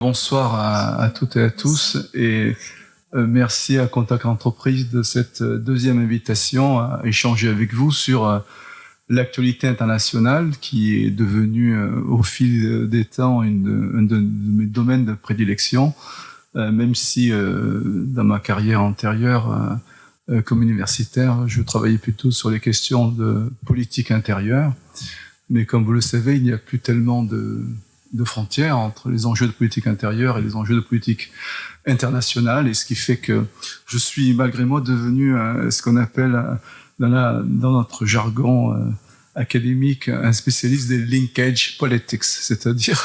Bonsoir à toutes et à tous et merci à Contact Entreprise de cette deuxième invitation à échanger avec vous sur l'actualité internationale qui est devenue au fil des temps un de mes domaines de prédilection, même si dans ma carrière antérieure comme universitaire, je travaillais plutôt sur les questions de politique intérieure. Mais comme vous le savez, il n'y a plus tellement de frontières entre les enjeux de politique intérieure et les enjeux de politique internationale, et ce qui fait que je suis malgré moi devenu ce qu'on appelle dans notre jargon académique un spécialiste des linkage politics, c'est-à-dire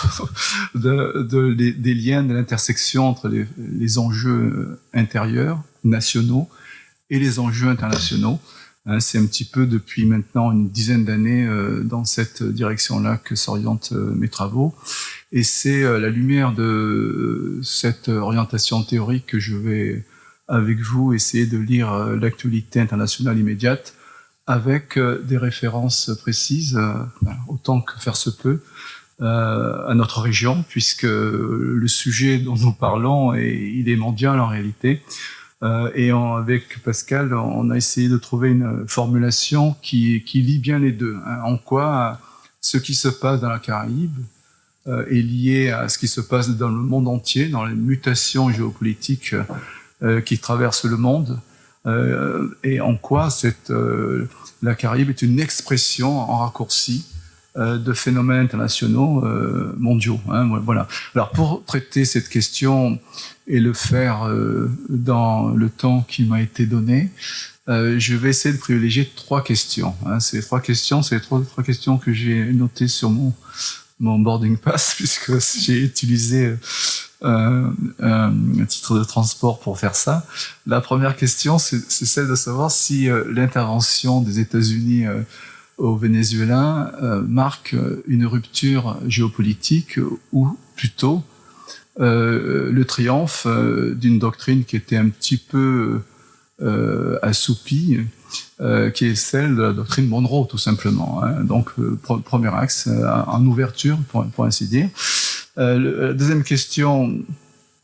des liens, de l'intersection entre les enjeux intérieurs, nationaux, et les enjeux internationaux. C'est un petit peu depuis maintenant une dizaine d'années dans cette direction-là que s'orientent mes travaux. Et c'est à la lumière de cette orientation théorique que je vais, avec vous, essayer de lire l'actualité internationale immédiate avec des références précises, autant que faire se peut, à notre région, puisque le sujet dont nous parlons, il est mondial en réalité. Et avec Pascal, on a essayé de trouver une formulation qui lie bien les deux. En quoi ce qui se passe dans la Caraïbe est lié à ce qui se passe dans le monde entier, dans les mutations géopolitiques qui traversent le monde, et en quoi la Caraïbe est une expression en raccourci de phénomènes internationaux mondiaux. Voilà. Alors pour traiter cette question et le faire dans le temps qui m'a été donné, je vais essayer de privilégier trois questions. Ces trois questions, c'est les trois questions que j'ai notées sur mon boarding pass, puisque j'ai utilisé un titre de transport pour faire ça. La première question, c'est celle de savoir si l'intervention des États-Unis au Venezuela marque une rupture géopolitique ou plutôt le triomphe d'une doctrine qui était un petit peu assoupie, qui est celle de la doctrine Monroe, tout simplement. Donc, premier axe, en ouverture, pour ainsi dire. La deuxième question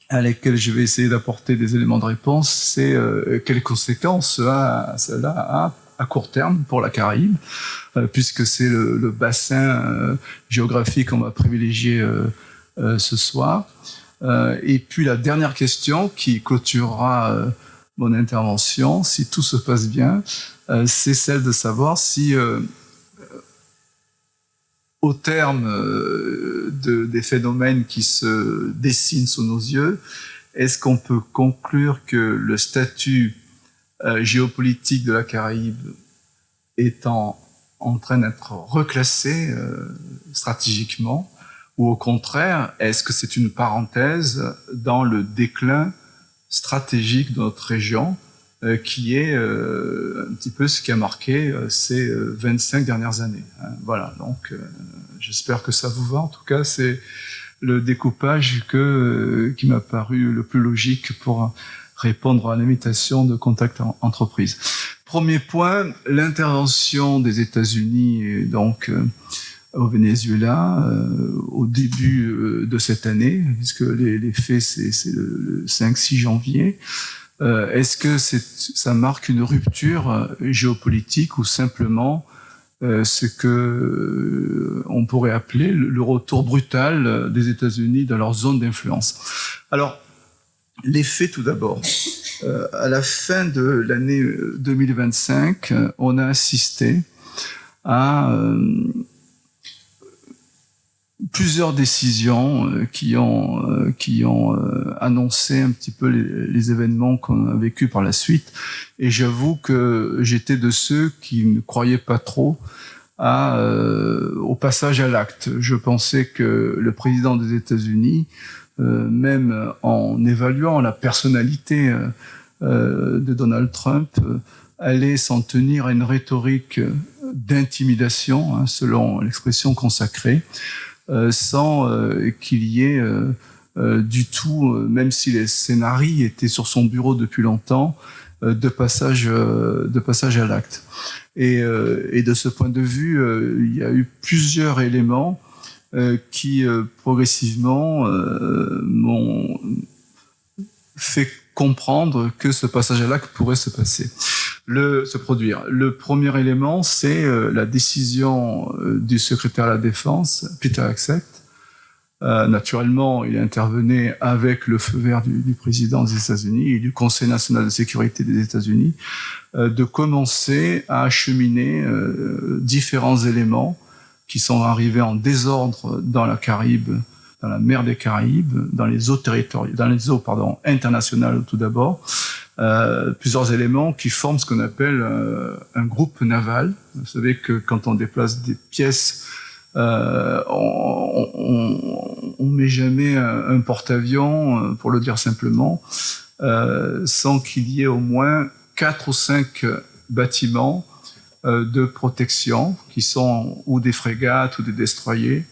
à laquelle je vais essayer d'apporter des éléments de réponse, c'est quelles conséquences cela a à court terme pour la Caraïbe, puisque c'est le bassin géographique qu'on va privilégier ce soir. Et puis la dernière question qui clôturera mon intervention, si tout se passe bien, c'est celle de savoir si au terme des phénomènes qui se dessinent sous nos yeux, est-ce qu'on peut conclure que le statut géopolitique de la Caraïbe est en train d'être reclassé stratégiquement, ou au contraire, est-ce que c'est une parenthèse dans le déclin stratégique de notre région, qui est un petit peu ce qui a marqué ces 25 dernières années. Voilà, donc j'espère que ça vous va. En tout cas, c'est le découpage qui m'a paru le plus logique pour répondre à l'invitation de Contact Entreprise. Premier point, l'intervention des États-Unis donc au Venezuela au début de cette année, puisque les faits c'est le 5-6 janvier. Est-ce que ça marque une rupture géopolitique ou simplement ce que on pourrait appeler le retour brutal des États-Unis dans leur zone d'influence? Alors, les faits tout d'abord. À la fin de l'année 2025, on a assisté à plusieurs décisions qui ont annoncé un petit peu les événements qu'on a vécus par la suite. Et j'avoue que j'étais de ceux qui ne croyaient pas trop au passage à l'acte. Je pensais que le président des États-Unis, même en évaluant la personnalité de Donald Trump, allait s'en tenir à une rhétorique d'intimidation, selon l'expression consacrée, sans qu'il y ait du tout, même si les scénarios étaient sur son bureau depuis longtemps, de passage à l'acte. Et de ce point de vue, il y a eu plusieurs éléments qui progressivement m'ont fait comprendre que ce passage à l'acte pourrait se produire. Le premier élément, c'est la décision du secrétaire à la Défense, Peter Hegseth. Naturellement, il intervenait avec le feu vert du président des États-Unis et du Conseil national de sécurité des États-Unis, de commencer à acheminer différents éléments qui sont arrivés en désordre dans la Caraïbe, dans la mer des Caraïbes, dans les eaux internationales tout d'abord, plusieurs éléments qui forment ce qu'on appelle un groupe naval. Vous savez que quand on déplace des pièces, on met jamais un porte-avions, pour le dire simplement, sans qu'il y ait au moins 4 ou 5 bâtiments de protection qui sont ou des frégates ou des destroyers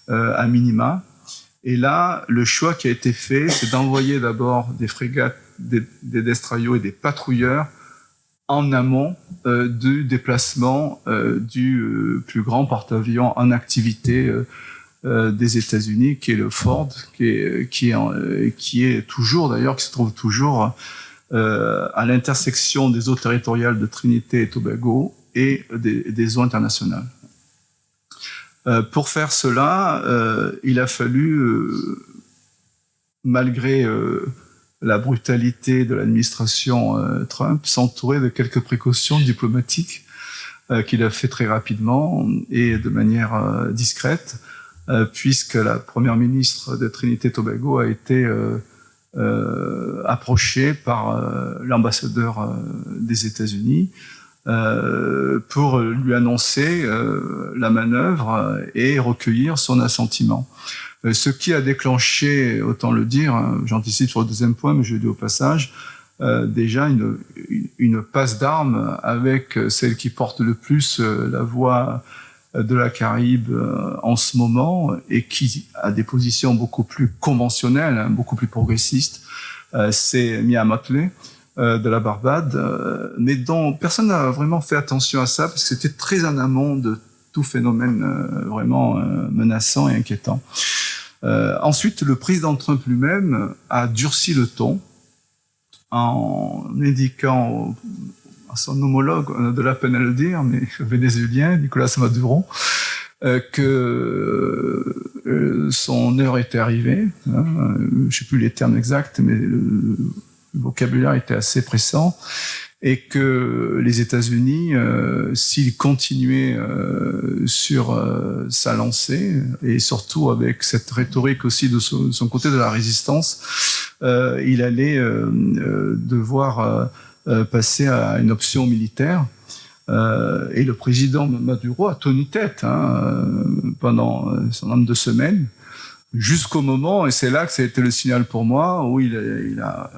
à minima. Et là, le choix qui a été fait, c'est d'envoyer d'abord des frégates, des destroyers et des patrouilleurs en amont du déplacement du plus grand porte-avions en activité des États-Unis, qui est le Ford, qui se trouve toujours à l'intersection des eaux territoriales de Trinité et Tobago et des eaux internationales. Pour faire cela, il a fallu, malgré la brutalité de l'administration Trump, s'entourer de quelques précautions diplomatiques qu'il a fait très rapidement et de manière discrète, puisque la première ministre de Trinité et Tobago a été approchée par l'ambassadeur des États-Unis pour lui annoncer la manœuvre et recueillir son assentiment. Ce qui a déclenché, autant le dire, j'anticipe sur le deuxième point, mais je le dis au passage, déjà une passe d'armes avec celle qui porte le plus la voix de la Caraïbe en ce moment et qui a des positions beaucoup plus conventionnelles, beaucoup plus progressistes, c'est Mia Mottley de la Barbade, mais dont personne n'a vraiment fait attention à ça parce que c'était très en amont de tout phénomène vraiment menaçant et inquiétant. Ensuite, le président Trump lui-même a durci le ton en indiquant à son homologue, on a de la peine à le dire, mais vénézuélien, Nicolas Maduro, que son heure était arrivée. Je ne sais plus les termes exacts, mais le vocabulaire était assez pressant, et que les États-Unis, s'ils continuaient sur sa lancée, et surtout avec cette rhétorique aussi de son côté de la résistance, il allait devoir passer à une option militaire. Et le président Maduro a tenu tête pendant un certain nombre de semaines, jusqu'au moment, et c'est là que ça a été le signal pour moi, où il a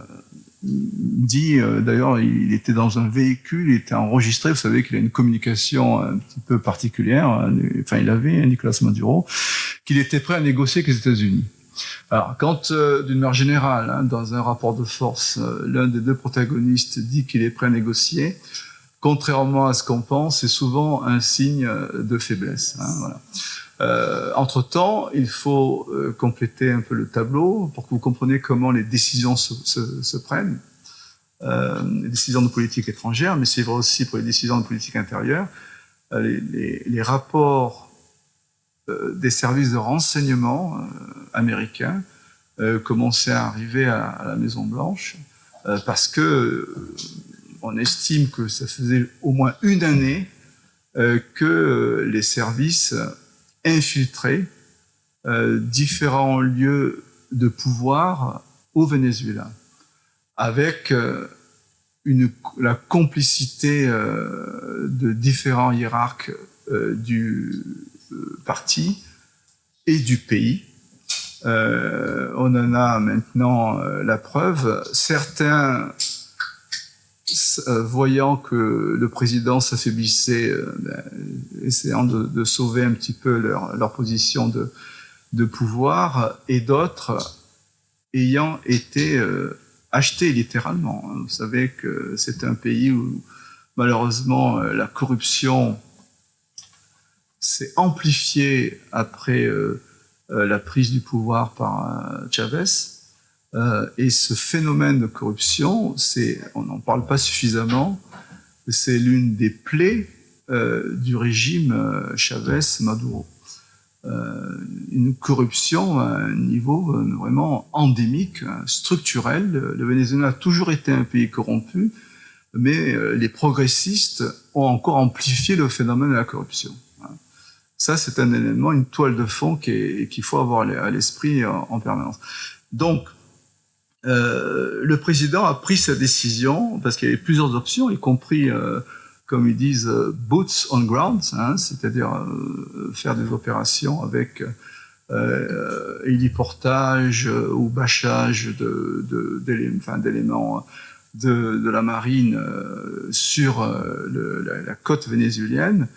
dit, d'ailleurs, il était dans un véhicule, il était enregistré, vous savez qu'il a une communication un petit peu particulière, enfin il avait, Nicolas Maduro, qu'il était prêt à négocier avec les États-Unis. Alors, quand, d'une manière générale, dans un rapport de force, l'un des deux protagonistes dit qu'il est prêt à négocier, contrairement à ce qu'on pense, c'est souvent un signe de faiblesse. Voilà. Entre-temps, il faut compléter un peu le tableau pour que vous compreniez comment les décisions se prennent, les décisions de politique étrangère, mais c'est vrai aussi pour les décisions de politique intérieure. Les rapports des services de renseignement américains commençaient à arriver à la Maison-Blanche parce que on estime que ça faisait au moins une année que les services infiltraient différents lieux de pouvoir au Venezuela, avec la complicité de différents hiérarques du parti et du pays. On en a maintenant la preuve. Certains, voyant que le président s'affaiblissait, essayant de sauver un petit peu leur position de pouvoir, et d'autres ayant été achetés littéralement. Vous savez que c'est un pays où malheureusement la corruption s'est amplifiée après la prise du pouvoir par Chavez. Et ce phénomène de corruption, on n'en parle pas suffisamment, c'est l'une des plaies du régime Chavez-Maduro. Une corruption à un niveau vraiment endémique, structurel. Le Venezuela a toujours été un pays corrompu, mais les progressistes ont encore amplifié le phénomène de la corruption. Ça, c'est un élément, une toile de fond qu'il faut avoir à l'esprit en permanence. Donc, le président a pris sa décision parce qu'il y avait plusieurs options, y compris, comme ils disent, boots on ground, c'est-à-dire faire des opérations avec héliportage ou bâchage d'éléments de la marine sur la côte vénézuélienne.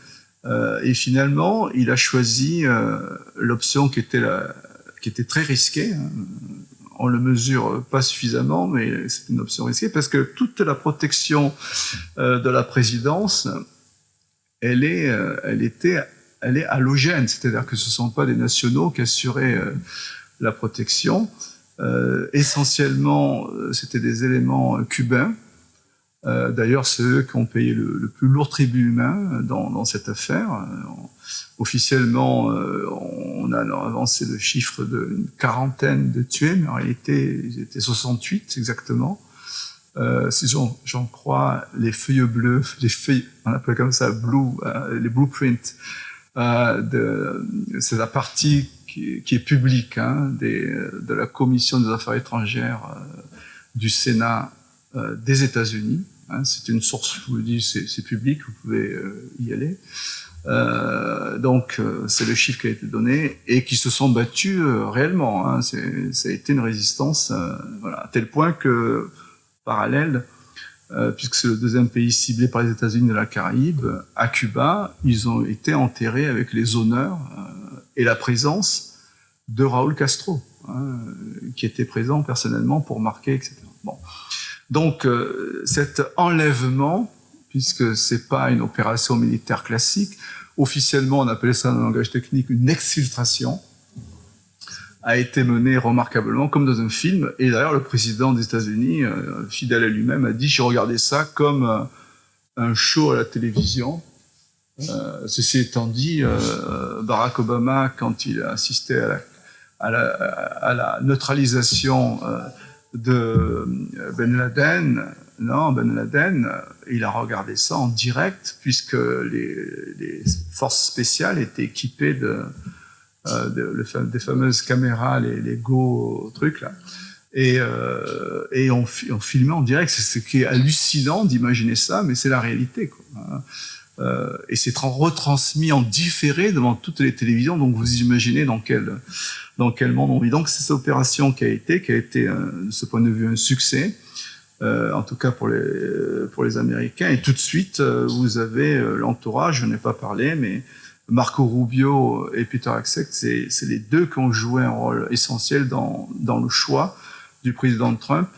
Et finalement, il a choisi l'option qui était très risquée. On le mesure pas suffisamment, mais c'est une option risquée parce que toute la protection de la présidence, elle est halogène, c'est-à-dire que ce ne sont pas des nationaux qui assuraient la protection. Essentiellement, c'était des éléments cubains. D'ailleurs, c'est eux qui ont payé le plus lourd tribut humain dans cette affaire. Officiellement, on a avancé le chiffre d'une quarantaine de tués, mais en réalité, ils étaient 68 exactement. Si j'en crois les feuilles bleues, on appelle comme ça les blueprints, c'est la partie qui est publique de la Commission des Affaires étrangères du Sénat des États-Unis. C'est une source, je vous le dis, c'est public, vous pouvez y aller. Donc, c'est le chiffre qui a été donné et qui se sont battus réellement. Ça a été une résistance, à tel point que, parallèle, puisque c'est le deuxième pays ciblé par les États-Unis de la Caraïbe, à Cuba, ils ont été enterrés avec les honneurs et la présence de Raúl Castro, qui était présent personnellement pour marquer, etc. Bon. Donc, cet enlèvement, puisque c'est pas une opération militaire classique, officiellement, on appelait ça dans le langage technique une exfiltration, a été menée remarquablement, comme dans un film. Et d'ailleurs, le président des États-Unis, fidèle à lui-même, a dit « J'ai regardé ça comme un show à la télévision ». Ceci étant dit, Barack Obama, quand il a assisté à la neutralisation de Ben Laden, il a regardé ça en direct, puisque les forces spéciales étaient équipées des fameuses caméras, les Go trucs là, et on filmait en direct. C'est ce qui est hallucinant d'imaginer ça, mais c'est la réalité, quoi. Et c'est retransmis en différé devant toutes les télévisions, donc vous imaginez dans quel monde on vit. Donc c'est cette opération qui a été de ce point de vue un succès, en tout cas pour les Américains. Et tout de suite, vous avez l'entourage, je n'ai pas parlé, mais Marco Rubio et Peter Hegseth, c'est les deux qui ont joué un rôle essentiel dans le choix du président Trump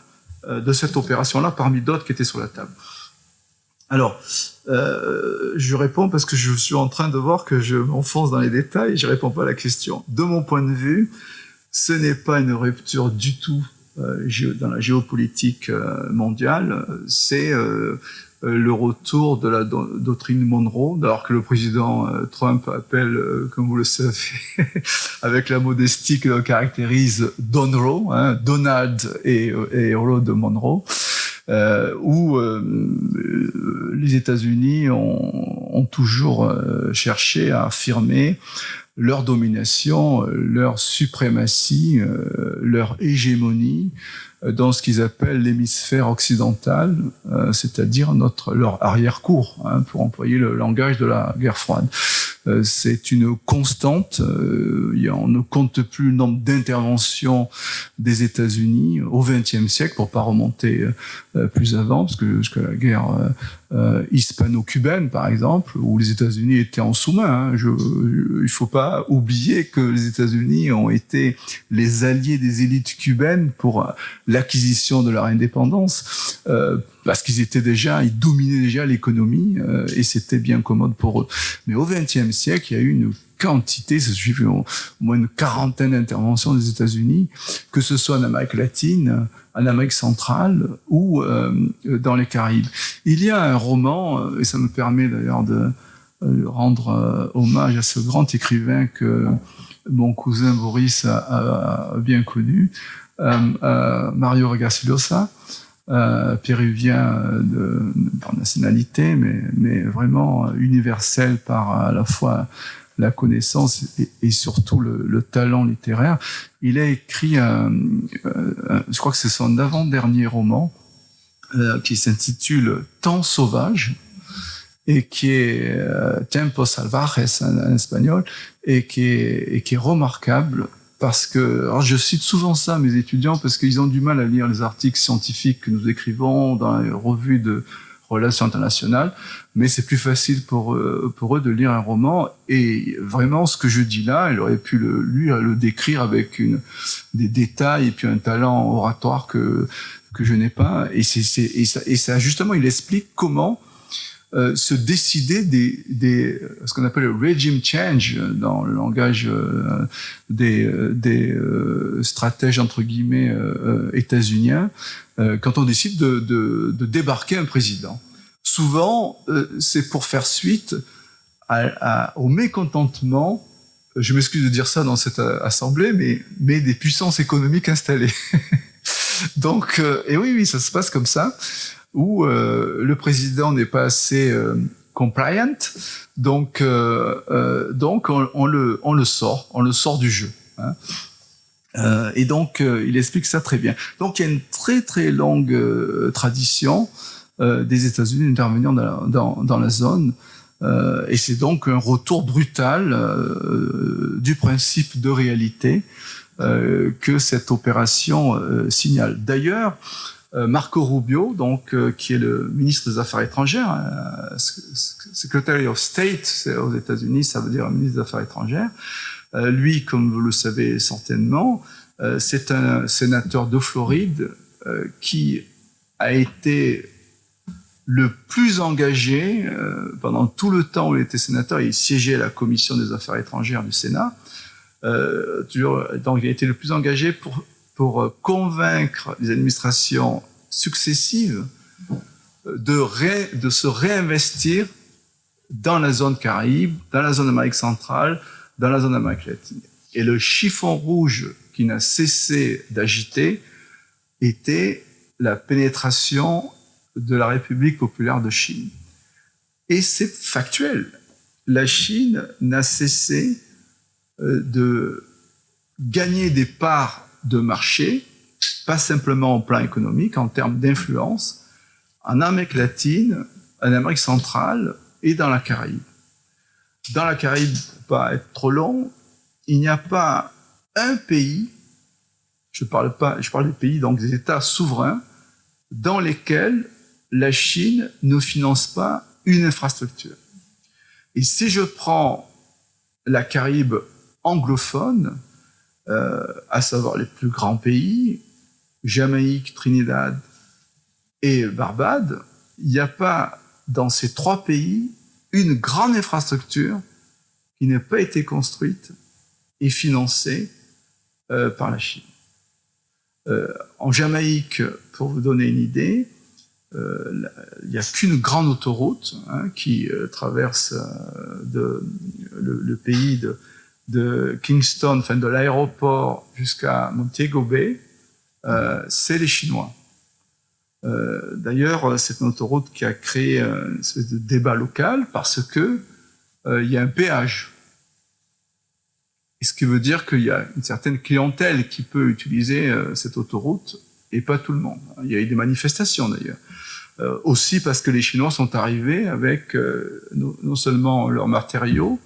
de cette opération-là, parmi d'autres qui étaient sur la table. Alors, je réponds parce que je suis en train de voir que je m'enfonce dans les détails, je réponds pas à la question. De mon point de vue, ce n'est pas une rupture du tout dans la géopolitique mondiale, c'est le retour de la doctrine Monroe, alors que le président Trump appelle, comme vous le savez, avec la modestie que le caractérise Donroe, Donald et Rod Monroe, où les États-Unis ont toujours cherché à affirmer leur domination, leur suprématie, leur hégémonie dans ce qu'ils appellent l'hémisphère occidental, c'est-à-dire leur arrière-cour, pour employer le langage de la guerre froide. C'est une constante. On ne compte plus le nombre d'interventions des États-Unis au XXe siècle, pour pas remonter plus avant, parce que jusqu'à la guerre hispano-cubaine, par exemple, où les États-Unis étaient en sous-main. Il faut pas oublier que les États-Unis ont été les alliés des élites cubaines pour l'acquisition de leur indépendance, parce ils dominaient déjà l'économie et c'était bien commode pour eux. Mais au XXe siècle, il y a eu une quantité, ça suffit au moins une quarantaine d'interventions des États-Unis, que ce soit en Amérique latine, en Amérique centrale ou dans les Caraïbes. Il y a un roman, et ça me permet d'ailleurs de rendre hommage à ce grand écrivain que mon cousin Boris a bien connu, Mario Vargas Llosa, péruvien de nationalité, mais vraiment universel par à la fois la connaissance et surtout le talent littéraire. Il a écrit, je crois que c'est son avant-dernier roman, qui s'intitule Temps sauvage, et qui est Tiempos Salvajes en espagnol, et qui est remarquable parce que, alors je cite souvent ça à mes étudiants parce qu'ils ont du mal à lire les articles scientifiques que nous écrivons dans les revues de relations internationales, mais c'est plus facile pour eux de lire un roman, et vraiment ce que je dis là, il aurait pu le décrire avec des détails et puis un talent oratoire que je n'ai pas, et ça justement il explique comment se décider ce qu'on appelle le regime change dans le langage des stratèges entre guillemets états-uniens, quand on décide de débarquer un président. Souvent, c'est pour faire suite au mécontentement, je m'excuse de dire ça dans cette assemblée, mais des puissances économiques installées. Donc, et oui, ça se passe comme ça, où le président n'est pas assez compliant, donc on le sort du jeu. Hein. Et donc il explique ça très bien. Donc il y a une très très longue tradition des États-Unis d'intervenir dans la zone, et c'est donc un retour brutal du principe de réalité que cette opération signale. D'ailleurs, Marco Rubio, donc qui est le ministre des Affaires étrangères, Secretary of State aux États-Unis, ça veut dire ministre des Affaires étrangères. Lui, comme vous le savez certainement, c'est un sénateur de Floride qui a été le plus engagé pendant tout le temps où il était sénateur. Il siégeait à la commission des Affaires étrangères du Sénat. Donc, il a été le plus engagé pour convaincre les administrations successives de se réinvestir dans la zone Caraïbe, dans la zone Amérique centrale, dans la zone Amérique latine. Et le chiffon rouge qui n'a cessé d'agiter était la pénétration de la République populaire de Chine. Et c'est factuel. La Chine n'a cessé de gagner des parts de marché, pas simplement au plan économique, en termes d'influence, en Amérique latine, en Amérique centrale et dans la Caraïbe. Dans la Caraïbe, pour pas être trop long, il n'y a pas un pays, je parle des pays, donc des États souverains, dans lesquels la Chine ne finance pas une infrastructure. Et si je prends la Caraïbe anglophone, à savoir les plus grands pays, Jamaïque, Trinidad et Barbade, il n'y a pas dans ces trois pays une grande infrastructure qui n'a pas été construite et financée par la Chine. En Jamaïque, pour vous donner une idée, il n'y a qu'une grande autoroute qui traverse le pays de Kingston, enfin de l'aéroport jusqu'à Montego Bay, c'est les Chinois. D'ailleurs, c'est une autoroute qui a créé une espèce de débat local parce que il y a un péage. Et ce qui veut dire qu'il y a une certaine clientèle qui peut utiliser cette autoroute et pas tout le monde. Il y a eu des manifestations d'ailleurs. Aussi parce que les Chinois sont arrivés avec non seulement leurs matériaux,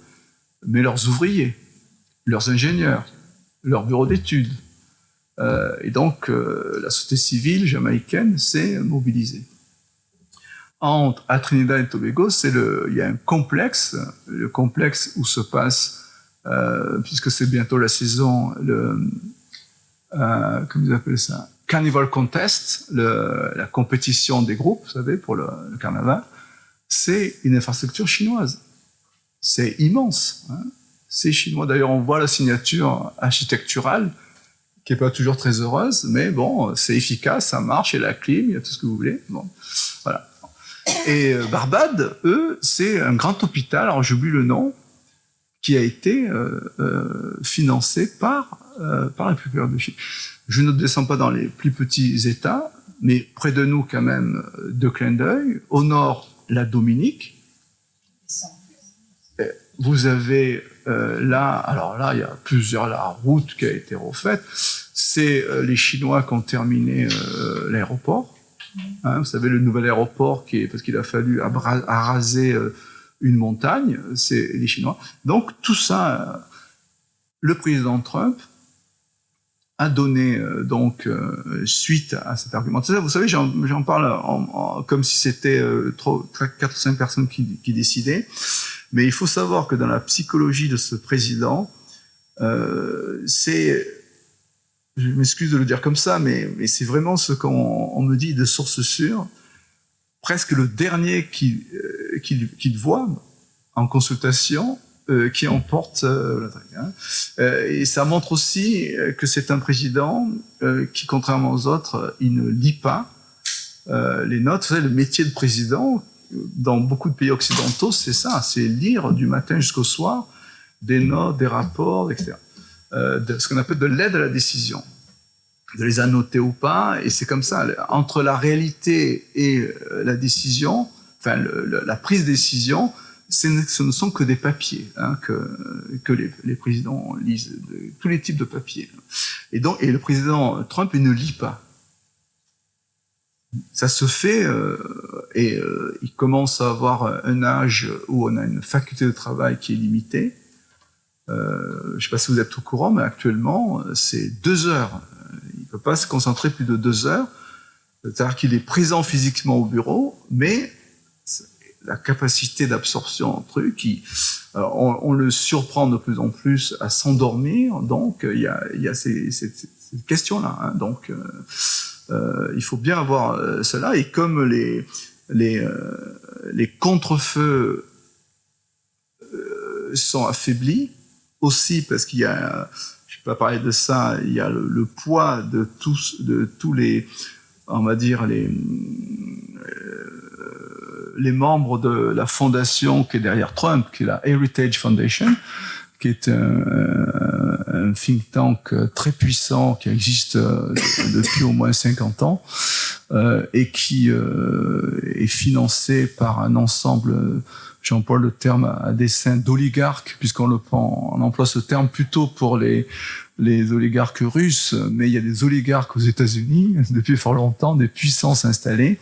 mais leurs ouvriers, leurs ingénieurs, leurs bureaux d'études. Et donc, la société civile jamaïcaine s'est mobilisée. À Trinidad et Tobago, il y a un complexe, le complexe où se passe, puisque c'est bientôt la saison, comment ils appellent ça, Carnival Contest, la compétition des groupes, vous savez, pour le carnaval, c'est une infrastructure chinoise. C'est immense. Hein. c'est chinois. D'ailleurs, on voit la signature architecturale, qui n'est pas toujours très heureuse, mais bon, c'est efficace, ça marche, il y a la clim, il y a tout ce que vous voulez. Bon, voilà. Et Barbade, eux, c'est un grand hôpital, alors j'oublie le nom, qui a été financé par la République de Chine. Je ne descends pas dans les plus petits États, mais près de nous quand même, de clin d'œil. Au nord, la Dominique. Vous avez alors là, il y a la route qui a été refaite. C'est les Chinois qui ont terminé l'aéroport. Hein, vous savez, le nouvel aéroport, parce qu'il a fallu araser une montagne, c'est les Chinois. Donc tout ça, le président Trump a donné suite à cet argument. Vous savez, j'en parle comme si c'était 4 ou 5 personnes qui décidaient. Mais il faut savoir que dans la psychologie de ce président, je m'excuse de le dire comme ça, mais c'est vraiment ce qu'on me dit de source sûre, presque le dernier qu'il voit en consultation qui emporte le truc. Hein. Et ça montre aussi que c'est un président qui, contrairement aux autres, il ne lit pas les notes. Vous savez, le métier de président, dans beaucoup de pays occidentaux, c'est ça, c'est lire du matin jusqu'au soir des notes, des rapports, etc. Ce qu'on appelle de l'aide à la décision, de les annoter ou pas, et c'est comme ça, entre la réalité et la décision, enfin la prise de décision, ce ne sont que des papiers que les présidents lisent, tous les types de papiers. Et le président Trump, il ne lit pas. Ça se fait il commence à avoir un âge où on a une faculté de travail qui est limitée. Je ne sais pas si vous êtes au courant, mais actuellement, c'est 2 heures. Il ne peut pas se concentrer plus de 2 heures. C'est-à-dire qu'il est présent physiquement au bureau, mais la capacité d'absorption on le surprend de plus en plus à s'endormir. Donc, il y a cette question-là. Hein. Donc, il faut bien avoir cela. Et comme les contre-feux sont affaiblis, aussi parce qu'il y a, je ne vais pas parler de ça, il y a le poids de tous les, on va dire, les membres de la fondation qui est derrière Trump, qui est la Heritage Foundation, qui est un think tank très puissant qui existe depuis au moins 50 ans et qui est financé par un ensemble, j'emploie le terme à dessein, d'oligarques, puisqu'on emploie ce terme plutôt pour les oligarques russes, mais il y a des oligarques aux États-Unis depuis fort longtemps, des puissances installées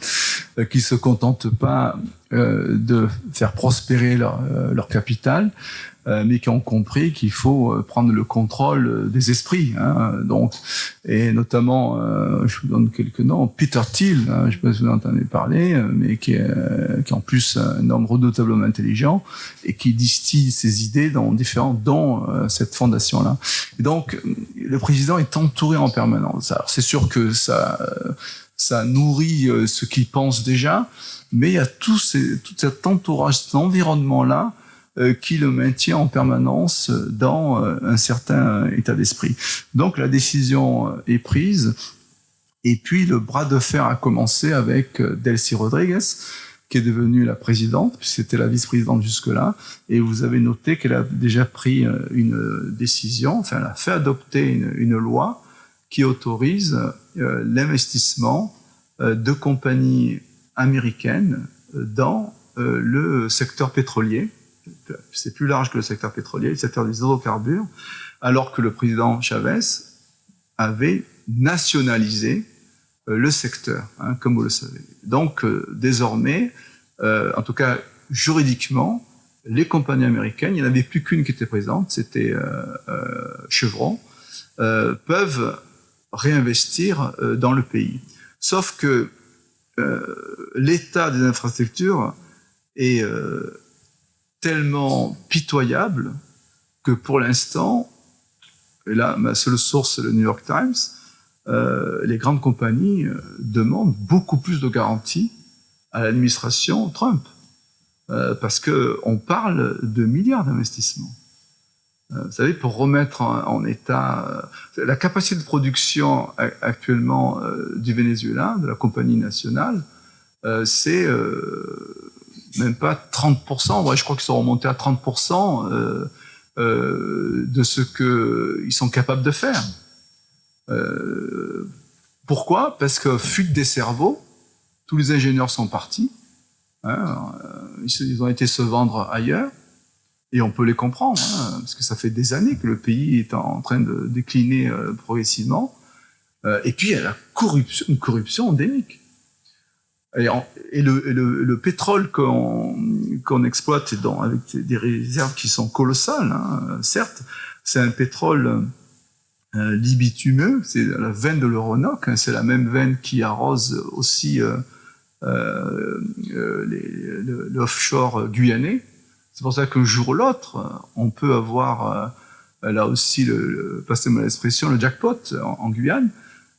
qui se contentent pas de faire prospérer leur capital, mais qui ont compris qu'il faut prendre le contrôle des esprits. Hein, donc, et notamment, je vous donne quelques noms, Peter Thiel, hein, je ne sais pas si vous en entendez parler, mais qui est en plus un homme redoutablement intelligent et qui distille ses idées dans cette fondation-là. Et donc, le président est entouré en permanence. Alors, c'est sûr que ça nourrit ce qu'il pense déjà, mais il y a tout cet entourage, cet environnement-là qui le maintient en permanence dans un certain état d'esprit. Donc la décision est prise, et puis le bras de fer a commencé avec Delcy Rodriguez, qui est devenue la présidente, puisque c'était la vice-présidente jusque-là, et vous avez noté qu'elle a déjà pris une décision, enfin elle a fait adopter une loi qui autorise l'investissement de compagnies américaines dans le secteur pétrolier. C'est plus large que le secteur pétrolier, le secteur des hydrocarbures, alors que le président Chavez avait nationalisé le secteur, hein, comme vous le savez. Donc, désormais, en tout cas juridiquement, les compagnies américaines, il n'y en avait plus qu'une qui était présente, c'était Chevron, peuvent réinvestir dans le pays. Sauf que l'état des infrastructures est tellement pitoyable que pour l'instant, et là ma seule source c'est le New York Times, les grandes compagnies demandent beaucoup plus de garanties à l'administration Trump, parce qu'on parle de milliards d'investissements. Vous savez, pour remettre en état la capacité de production actuellement du Venezuela, de la compagnie nationale, c'est même pas 30%, ouais, je crois qu'ils sont remontés à 30% de ce qu'ils sont capables de faire. Pourquoi? Parce que fuite des cerveaux, tous les ingénieurs sont partis, hein, ils ont été se vendre ailleurs, et on peut les comprendre, hein, parce que ça fait des années que le pays est en train de décliner progressivement, et puis il y a la corruption, une corruption endémique. Et le pétrole qu'on exploite avec des réserves qui sont colossales, hein, certes, c'est un pétrole libitumeux, c'est la veine de l'Euronoc, hein, c'est la même veine qui arrose aussi l'offshore guyanais. C'est pour ça qu'un jour ou l'autre, on peut avoir là aussi, passez-moi l'expression, le jackpot en Guyane,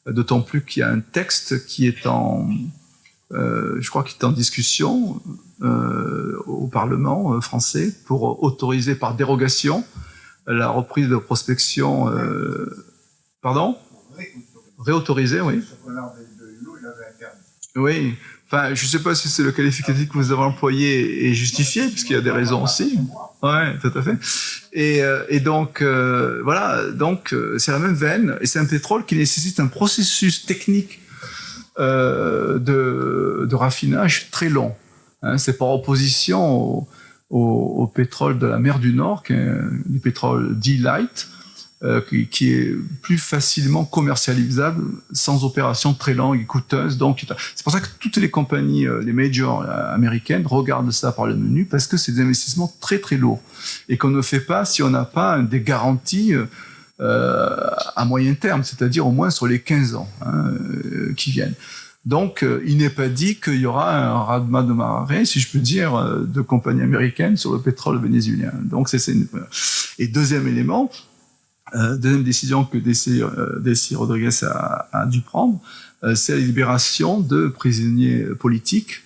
d'autant plus qu'il y a un texte qui est je crois qu'il est en discussion au Parlement français pour autoriser par dérogation la reprise de prospection. Pardon? Réautoriser, oui. Oui. Enfin, je ne sais pas si c'est le qualificatif que vous avez employé est justifié, puisqu'il y a des raisons aussi. Ouais, tout à fait. Et donc, voilà. Donc, c'est la même veine, et c'est un pétrole qui nécessite un processus technique de raffinage très long. Hein, c'est par opposition au pétrole de la mer du Nord, qui est du pétrole dit light, qui est plus facilement commercialisable sans opération très longue et coûteuse. Donc, c'est pour ça que toutes les compagnies, les majors américaines, regardent ça par le menu, parce que c'est des investissements très très lourds et qu'on ne fait pas si on n'a pas des garanties à moyen terme, c'est-à-dire au moins sur les 15 ans qui viennent. Donc, il n'est pas dit qu'il y aura un raz-de-marée de marée, si je peux dire, de compagnies américaines sur le pétrole vénézuélien. Donc, Et deuxième élément, deuxième décision que Desi Rodriguez a dû prendre, c'est la libération de prisonniers politiques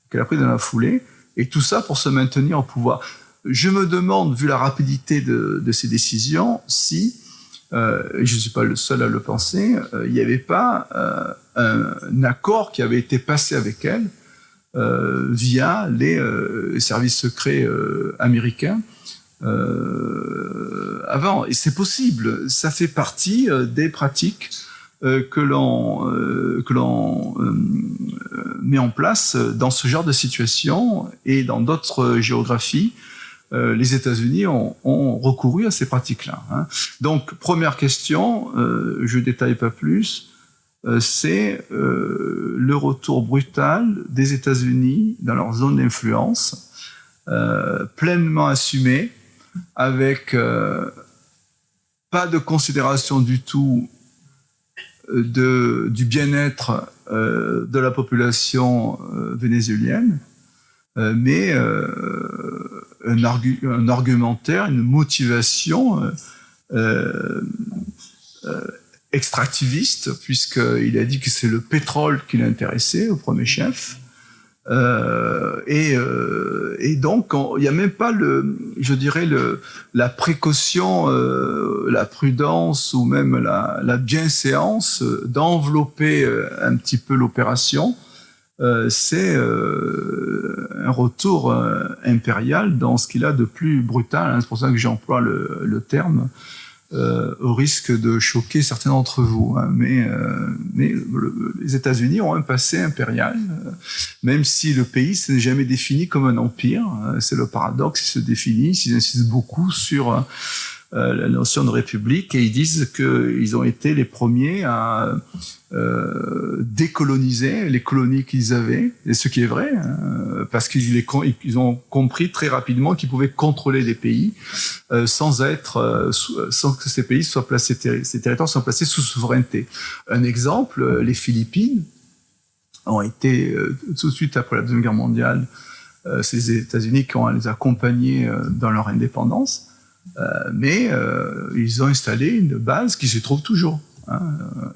qu'elle a pris dans la foulée, et tout ça pour se maintenir au pouvoir. Je me demande, vu la rapidité de ces décisions, si, et je ne suis pas le seul à le penser, il n'y avait pas un accord qui avait été passé avec elle via les services secrets américains avant. Et c'est possible, ça fait partie des pratiques que l'on met en place dans ce genre de situation, et dans d'autres géographies. Les États-Unis ont recouru à ces pratiques-là. Hein. Donc, première question, je ne détaille pas plus, c'est le retour brutal des États-Unis dans leur zone d'influence, pleinement assumé, avec pas de considération du tout du bien-être de la population vénézuélienne, mais un argumentaire, une motivation extractiviste, puisqu'il a dit que c'est le pétrole qui l'intéressait au premier chef. Et donc, il n'y a même pas la précaution, la prudence ou même la bienséance d'envelopper un petit peu l'opération. C'est un retour impérial dans ce qu'il a de plus brutal. Hein. C'est pour ça que j'emploie le terme, au risque de choquer certains d'entre vous. Hein. Mais les États-Unis ont un passé impérial, même si le pays s'est jamais défini comme un empire. C'est le paradoxe, ils se définissent, ils insistent beaucoup sur la notion de république, et ils disent qu'ils ont été les premiers à décoloniser les colonies qu'ils avaient, et ce qui est vrai, hein, parce qu'ils ont compris très rapidement qu'ils pouvaient contrôler les pays sans que ces pays soient placés, ces territoires soient placés sous souveraineté. Un exemple, les Philippines ont été tout de suite après la Deuxième Guerre mondiale, c'est les États-Unis qui ont les accompagnés dans leur indépendance. Mais ils ont installé une base qui se trouve toujours. Hein,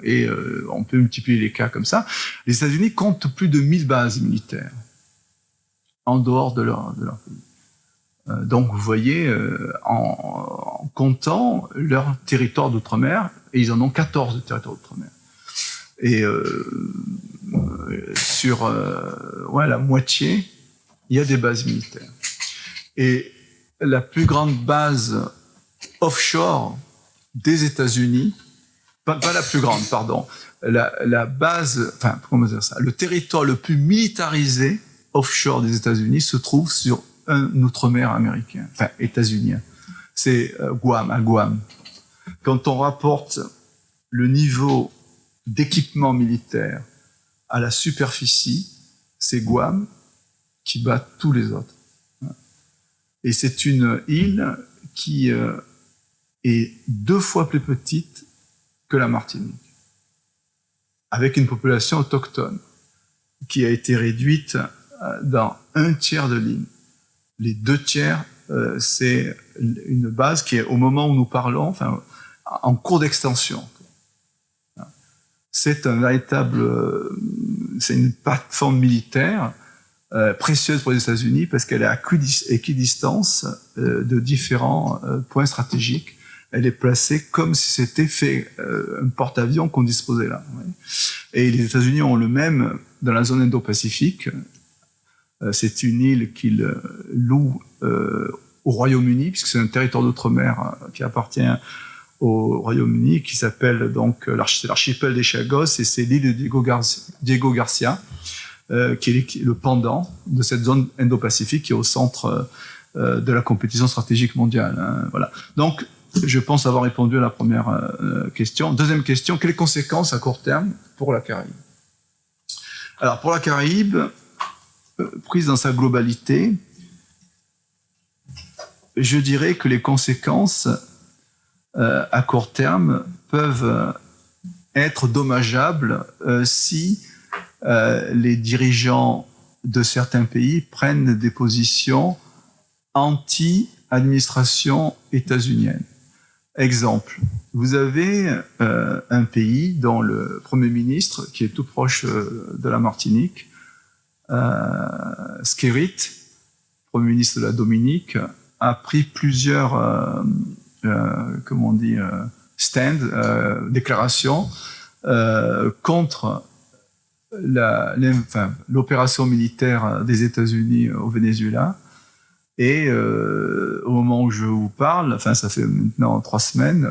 et on peut multiplier les cas comme ça. Les États-Unis comptent plus de 1000 bases militaires en dehors de leur pays. Donc vous voyez, en comptant leur territoire d'outre-mer, et ils en ont 14 de territoires d'outre-mer. Et sur la moitié, il y a des bases militaires. Et la plus grande base offshore des États-Unis, pas la plus grande, pardon, la base, enfin, comment dire ça, le territoire le plus militarisé offshore des États-Unis se trouve sur un outre-mer américain, enfin états-unien. C'est Guam, à Guam. Quand on rapporte le niveau d'équipement militaire à la superficie, c'est Guam qui bat tous les autres. Et c'est une île qui est 2 fois plus petite que la Martinique, avec une population autochtone qui a été réduite dans 1/3 de l'île. Les 2/3, c'est une base qui est, au moment où nous parlons, enfin, en cours d'extension. C'est un véritable, c'est une plateforme militaire précieuse pour les États-Unis parce qu'elle est à équidistance de différents points stratégiques. Elle est placée comme si c'était fait un porte-avions qu'on disposait là. Et les États-Unis ont le même dans la zone Indo-Pacifique. C'est une île qu'ils louent au Royaume-Uni, puisque c'est un territoire d'outre-mer qui appartient au Royaume-Uni, qui s'appelle donc l'archipel des Chagos, et c'est l'île de Diego Garcia, qui est le pendant de cette zone Indo-Pacifique qui est au centre de la compétition stratégique mondiale. Voilà. Donc, je pense avoir répondu à la première question. Deuxième question, quelles conséquences à court terme pour la Caraïbe? Alors, pour la Caraïbe, prise dans sa globalité, je dirais que les conséquences à court terme peuvent être dommageables si les dirigeants de certains pays prennent des positions anti-administration états-unienne. Exemple, vous avez un pays dont le Premier ministre, qui est tout proche de la Martinique, Skerrit, Premier ministre de la Dominique, a pris plusieurs déclarations contre l'opération militaire des États-Unis au Venezuela. Et au moment où je vous parle, enfin ça fait maintenant 3 semaines,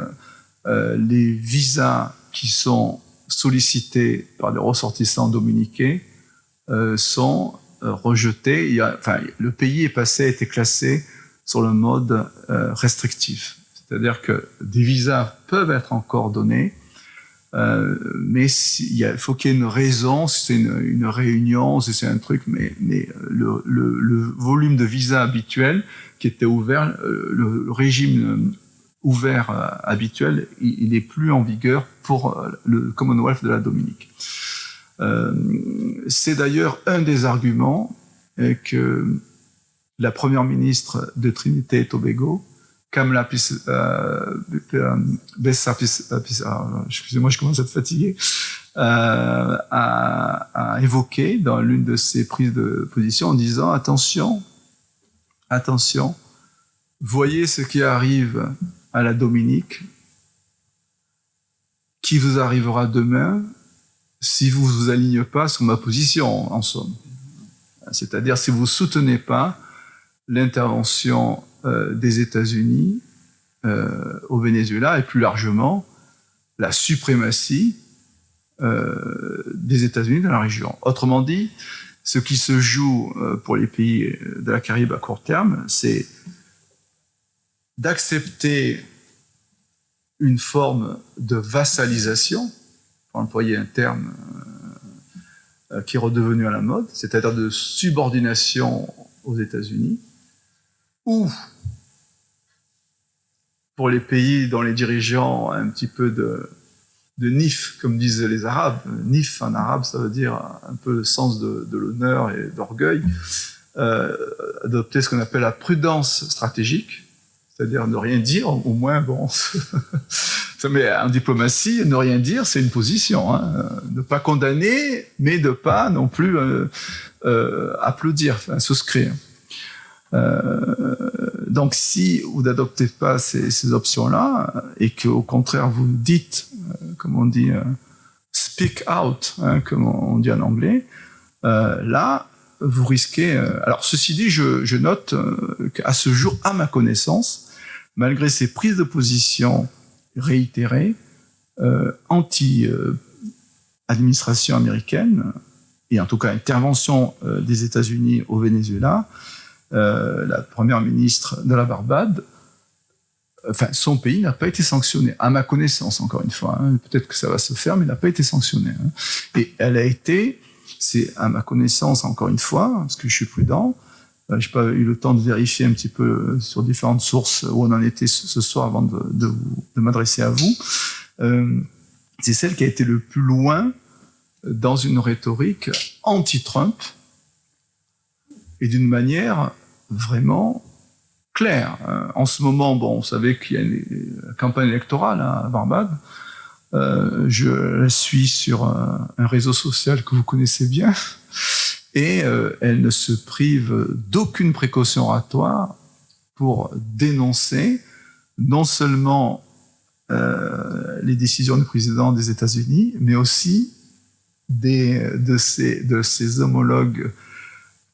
les visas qui sont sollicités par des ressortissants dominicains sont rejetés. Le pays a été classé sur le mode restrictif. C'est-à-dire que des visas peuvent être encore donnés, mais il faut qu'il y ait une raison, si c'est une réunion, si c'est un truc, mais le volume de visas habituel qui était ouvert, le régime ouvert habituel, il n'est plus en vigueur pour le Commonwealth de la Dominique. C'est d'ailleurs un des arguments que la première ministre de Trinité et Tobago, Kamala excusez-moi, je commence à être fatigué, a évoqué dans l'une de ses prises de position en disant attention, voyez ce qui arrive à la Dominique, qui vous arrivera demain si vous vous alignez pas sur ma position, en somme. C'est-à-dire si vous soutenez pas l'intervention des États-Unis au Venezuela et plus largement la suprématie des États-Unis dans la région. Autrement dit, ce qui se joue pour les pays de la Caraïbe à court terme, c'est d'accepter une forme de vassalisation, pour employer un terme qui est redevenu à la mode, c'est-à-dire de subordination aux États-Unis, ou pour les pays dont les dirigeants ont un petit peu de nif, comme disent les Arabes. Nif en arabe, ça veut dire un peu le sens de l'honneur et d'orgueil. Adopter ce qu'on appelle la prudence stratégique, c'est-à-dire ne rien dire, au moins, bon... Mais en diplomatie, ne rien dire, c'est une position. Ne pas condamner, mais de pas non plus applaudir, souscrire. Donc, si vous n'adoptez pas ces options-là et qu'au contraire vous dites, comme on dit, speak out, hein, comme on dit en anglais, là, vous risquez. Alors, ceci dit, je note qu'à ce jour, à ma connaissance, malgré ces prises de position réitérées, anti-administration américaine, et en tout cas intervention des États-Unis au Venezuela, la première ministre de la Barbade, enfin, son pays n'a pas été sanctionné, à ma connaissance, encore une fois. Hein. Peut-être que ça va se faire, mais il n'a pas été sanctionné. Hein. Et elle a été, c'est à ma connaissance, encore une fois, parce que je suis prudent, je n'ai pas eu le temps de vérifier un petit peu sur différentes sources où on en était ce soir avant de m'adresser à vous. C'est celle qui a été le plus loin dans une rhétorique anti-Trump et d'une manière vraiment claire. En ce moment, bon, vous savez qu'il y a une campagne électorale à Barbade. Je la suis sur un réseau social que vous connaissez bien. Et elle ne se prive d'aucune précaution oratoire pour dénoncer non seulement les décisions du président des États-Unis, mais aussi de ses homologues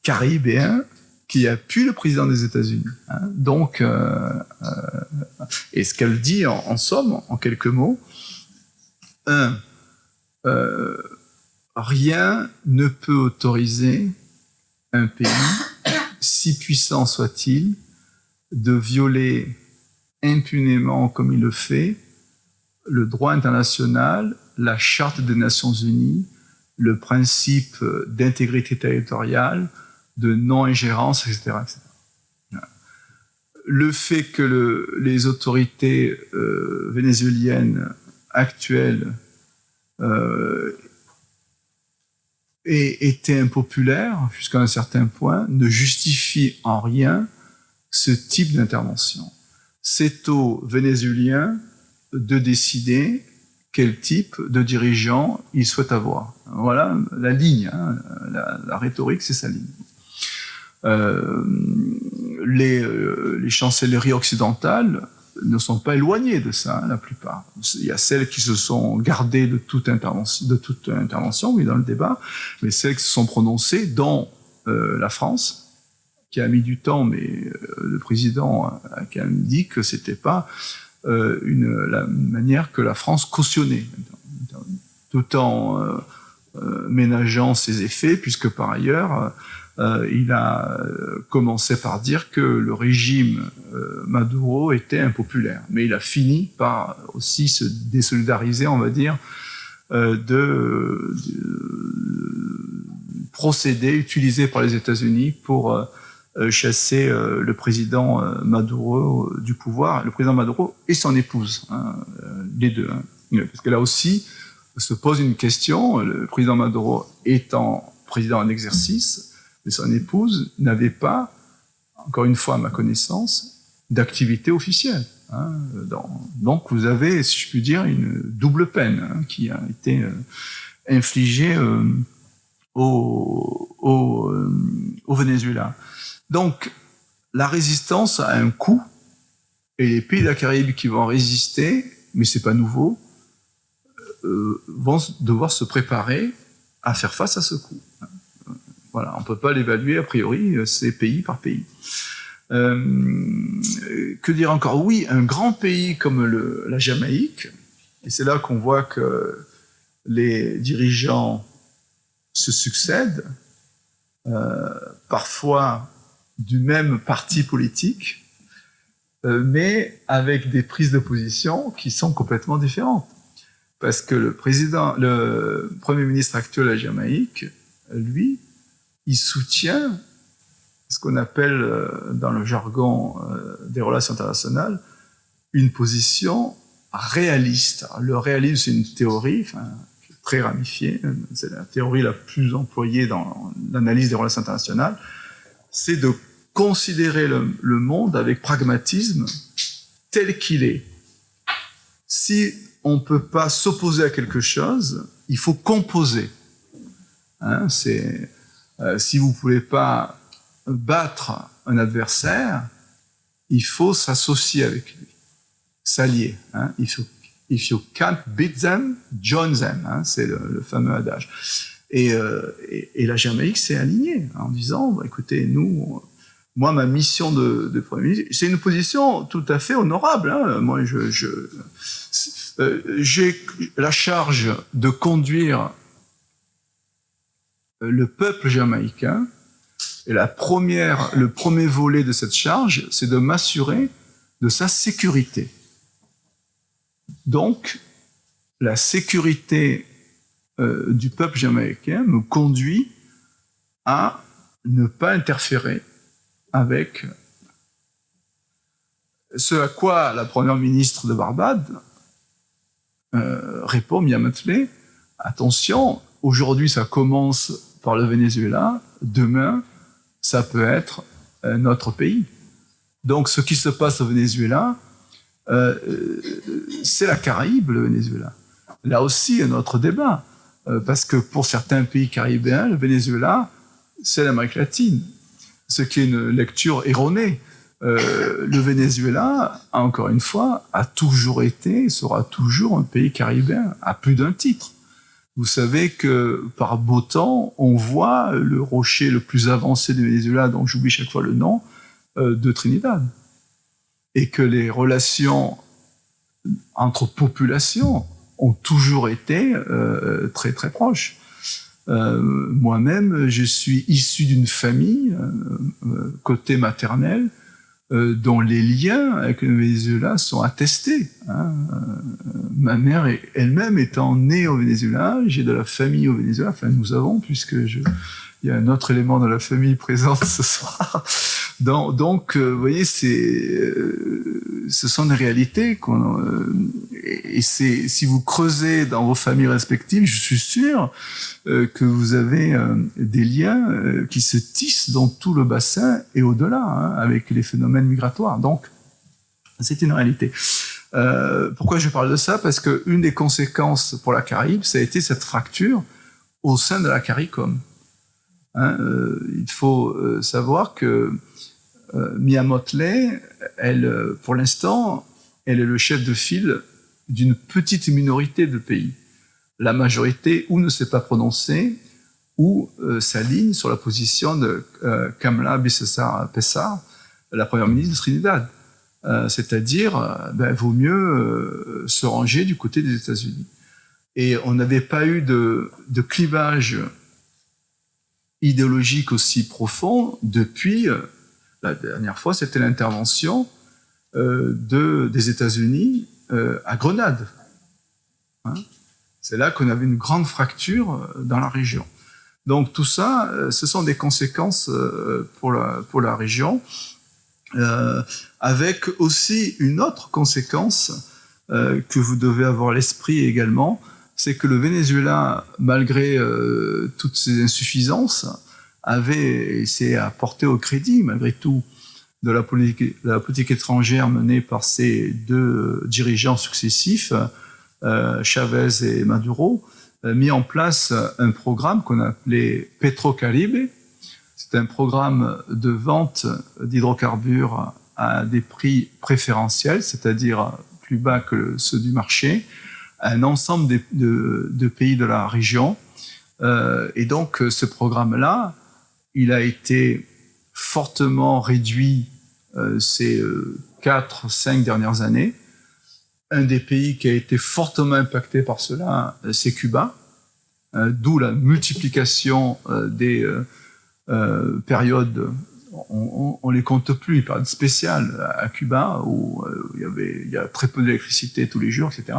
caribéens qui appuient le président des États-Unis. Hein. Donc, et ce qu'elle dit en somme, en quelques mots, rien ne peut autoriser un pays, si puissant soit-il, de violer impunément, comme il le fait, le droit international, la Charte des Nations Unies, le principe d'intégrité territoriale, de non-ingérence, etc., etc. Le fait que les autorités vénézuéliennes actuelles aient été impopulaires jusqu'à un certain point ne justifie en rien ce type d'intervention. C'est aux Vénézuéliens de décider quel type de dirigeant ils souhaitent avoir. Voilà la ligne, hein, la rhétorique, c'est sa ligne. Les chancelleries occidentales ne sont pas éloignées de ça, hein, la plupart. Il y a celles qui se sont gardées de toute intervention, oui, dans le débat, mais celles qui se sont prononcées, dont la France, qui a mis du temps, mais le président a quand même dit que c'était pas la manière que la France cautionnait, tout en ménageant ses effets, puisque par ailleurs, il a commencé par dire que le régime Maduro était impopulaire. Mais il a fini par aussi se désolidariser, on va dire, de procédés utilisés par les États-Unis pour chasser le président Maduro du pouvoir, le président Maduro et son épouse, hein, les deux. Hein. Parce que là aussi, se pose une question, le président Maduro étant président en exercice, mais son épouse n'avait pas, encore une fois à ma connaissance, d'activité officielle. Hein. Donc vous avez, si je puis dire, une double peine, hein, qui a été infligée au Venezuela. Donc la résistance a un coût, et les pays de la Caraïbe qui vont résister, mais c'est pas nouveau, vont devoir se préparer à faire face à ce coût. Voilà, on ne peut pas l'évaluer a priori, c'est pays par pays. Que dire encore? Oui, un grand pays comme la Jamaïque, et c'est là qu'on voit que les dirigeants se succèdent, parfois du même parti politique, mais avec des prises de position qui sont complètement différentes. Parce que le Premier ministre actuel de la Jamaïque, lui, il soutient ce qu'on appelle, dans le jargon des relations internationales, une position réaliste. Alors, le réalisme, c'est une théorie très ramifiée, c'est la théorie la plus employée dans l'analyse des relations internationales, c'est de considérer le monde avec pragmatisme tel qu'il est. Si on ne peut pas s'opposer à quelque chose, il faut composer. Hein, si vous ne pouvez pas battre un adversaire, il faut s'associer avec lui, s'allier. Hein. If you can't beat them, join them. Hein, c'est le fameux adage. Et la Jamaïque s'est alignée en disant, bah, écoutez, moi, ma mission de Premier ministre, c'est une position tout à fait honorable. Hein. Moi, j'ai la charge de conduire le peuple jamaïcain. Et le premier volet de cette charge, c'est de m'assurer de sa sécurité. Donc, la sécurité du peuple jamaïcain me conduit à ne pas interférer avec ce à quoi la première ministre de Barbade répond, Mia Mottley, attention, aujourd'hui ça commence par le Venezuela, demain ça peut être un autre pays. Donc ce qui se passe au Venezuela, c'est la Caraïbe, le Venezuela. Là aussi, un autre débat, parce que pour certains pays caribéens, le Venezuela, c'est l'Amérique latine, ce qui est une lecture erronée. Le Venezuela, encore une fois, a toujours été, sera toujours un pays caribéen, à plus d'un titre. Vous savez que par beau temps, on voit le rocher le plus avancé du Venezuela, dont j'oublie chaque fois le nom, de Trinidad. Et que les relations entre populations ont toujours été très très proches. Moi-même, je suis issu d'une famille, côté maternel, dont les liens avec le Venezuela sont attestés. Hein. Ma mère elle-même étant née au Venezuela, j'ai de la famille au Venezuela, enfin nous avons, puisque il y a un autre élément de la famille présent ce soir. Donc, vous voyez, ce sont des réalités et si vous creusez dans vos familles respectives, je suis sûr que vous avez des liens qui se tissent dans tout le bassin et au-delà, hein, avec les phénomènes migratoires. Donc, c'est une réalité. Pourquoi je parle de ça? Parce qu'une des conséquences pour la Caraïbe, ça a été cette fracture au sein de la CARICOM. Hein, il faut savoir que Mia Mottley, elle, pour l'instant, elle est le chef de file d'une petite minorité de pays. La majorité ou ne s'est pas prononcée, ou s'aligne sur la position de Kamala Bissessar-Pessar, la première ministre de Trinidad. C'est-à-dire, vaut mieux se ranger du côté des États-Unis. Et on n'avait pas eu de clivage idéologique aussi profond depuis... La dernière fois, c'était l'intervention des États-Unis à Grenade. Hein, c'est là qu'on avait une grande fracture dans la région. Donc tout ça, ce sont des conséquences pour la région, avec aussi une autre conséquence que vous devez avoir à l'esprit également, c'est que le Venezuela, malgré toutes ses insuffisances, avait essayé à porter au crédit, malgré tout, de la politique étrangère menée par ces deux dirigeants successifs, Chavez et Maduro, mis en place un programme qu'on appelait Petrocaribe. C'est un programme de vente d'hydrocarbures à des prix préférentiels, c'est-à-dire plus bas que ceux du marché, à un ensemble de pays de la région. Et donc, ce programme-là, il a été fortement réduit ces 4-5 dernières années. Un des pays qui a été fortement impacté par cela, c'est Cuba, d'où la multiplication des périodes, on les compte plus, une période spéciale à Cuba où il y a très peu d'électricité tous les jours, etc.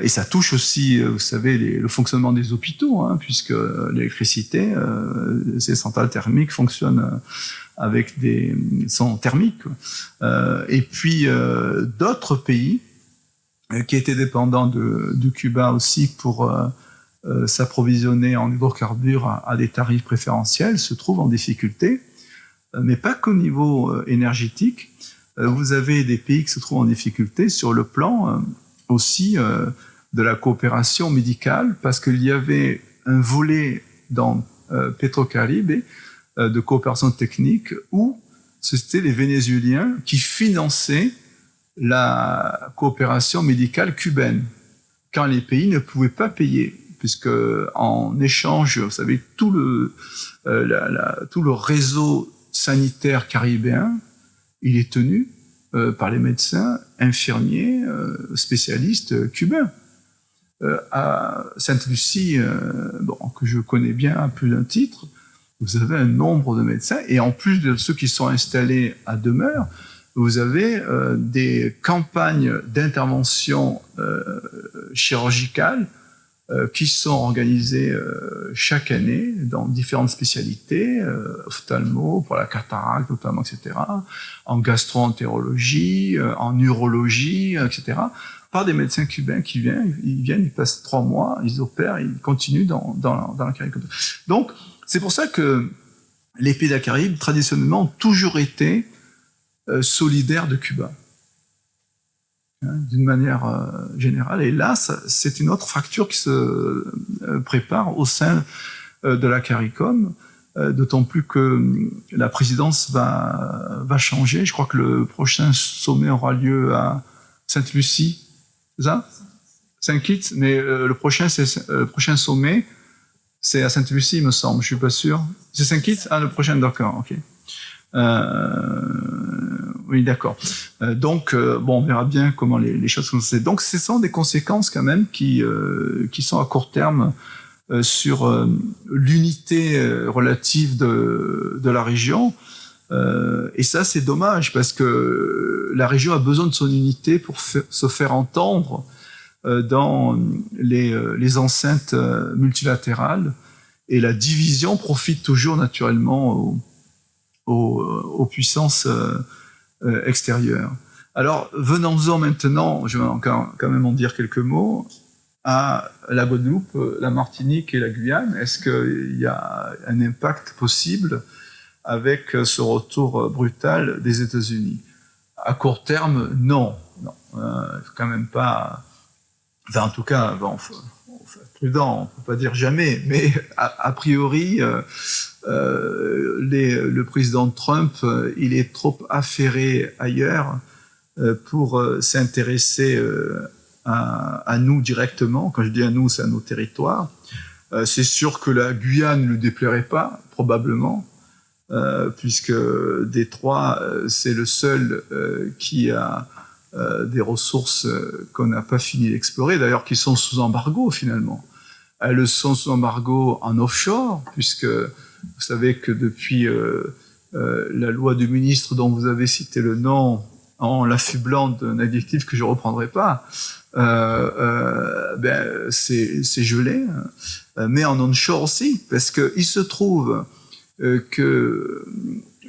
Et ça touche aussi, vous savez, le fonctionnement des hôpitaux, hein, puisque l'électricité, ces centrales thermiques fonctionnent avec sont thermiques. Et puis d'autres pays qui étaient dépendants de Cuba aussi pour s'approvisionner en hydrocarbures à des tarifs préférentiels se trouvent en difficulté, mais pas qu'au niveau énergétique. Vous avez des pays qui se trouvent en difficulté sur le plan aussi de la coopération médicale, parce qu'il y avait un volet dans Petrocaribe de coopération technique où c'était les Vénézuéliens qui finançaient la coopération médicale cubaine, quand les pays ne pouvaient pas payer, puisque en échange, vous savez, tout le réseau sanitaire caribéen, il est tenu par les médecins, infirmiers, spécialistes cubains. À Sainte-Lucie, que je connais bien à plus d'un titre, vous avez un nombre de médecins, et en plus de ceux qui sont installés à demeure, vous avez des campagnes d'intervention chirurgicale qui sont organisées chaque année dans différentes spécialités, ophtalmo, pour la cataracte notamment, etc., en gastro-entérologie, en urologie, etc., par des médecins cubains qui viennent, ils passent 3 mois, ils opèrent, ils continuent dans la Caraïbe. Donc, c'est pour ça que les pays de la Caraïbe, traditionnellement, ont toujours été solidaires de Cuba, d'une manière générale. Et là, c'est une autre fracture qui se prépare au sein de la CARICOM, d'autant plus que la présidence va changer. Je crois que le prochain sommet aura lieu à Sainte-Lucie, c'est ça? Saint-Kitts, mais le prochain sommet, c'est à Sainte-Lucie, il me semble, je suis pas sûr. C'est Saint-Kitts? Ah, le prochain, d'accord, ok. Oui, d'accord. Donc, on verra bien comment les choses sont passées. Donc, ce sont des conséquences quand même qui sont à court terme sur l'unité relative de la région. Et ça, c'est dommage parce que la région a besoin de son unité pour se faire entendre dans les enceintes multilatérales. Et la division profite toujours naturellement aux puissances extérieures. Alors, venons-en maintenant, je vais encore quand même en dire quelques mots, à la Guadeloupe, la Martinique et la Guyane. Est-ce qu'il y a un impact possible avec ce retour brutal des États-Unis? À court terme, non. Quand même pas... Enfin, en tout cas, prudent, on ne peut pas dire jamais, mais a priori, le président Trump, il est trop affairé ailleurs pour s'intéresser à nous directement. Quand je dis à nous, c'est à nos territoires. C'est sûr que la Guyane ne lui déplairait pas, probablement, puisque des trois, c'est le seul qui a des ressources qu'on n'a pas fini d'explorer, d'ailleurs qui sont sous embargo finalement. Elles sont sous embargo en offshore, puisque vous savez que depuis la loi du ministre dont vous avez cité le nom, en l'affublant d'un adjectif que je ne reprendrai pas, c'est gelé, mais en onshore aussi, parce qu'il se trouve que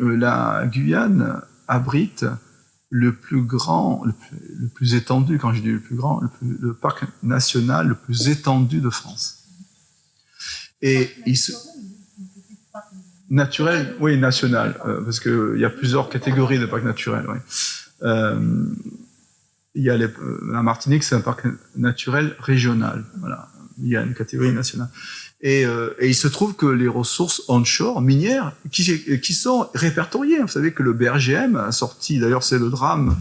la Guyane abrite le plus grand, le plus étendu, quand je dis le plus grand, le parc national le plus étendu de France. Et naturel, oui, national, parce qu'il y a plusieurs catégories de parcs naturels. Oui. Il y a la Martinique, c'est un parc naturel régional. Voilà, il y a une catégorie nationale. Et il se trouve que les ressources onshore minières qui sont répertoriées. Vous savez que le BRGM a sorti, d'ailleurs c'est le drame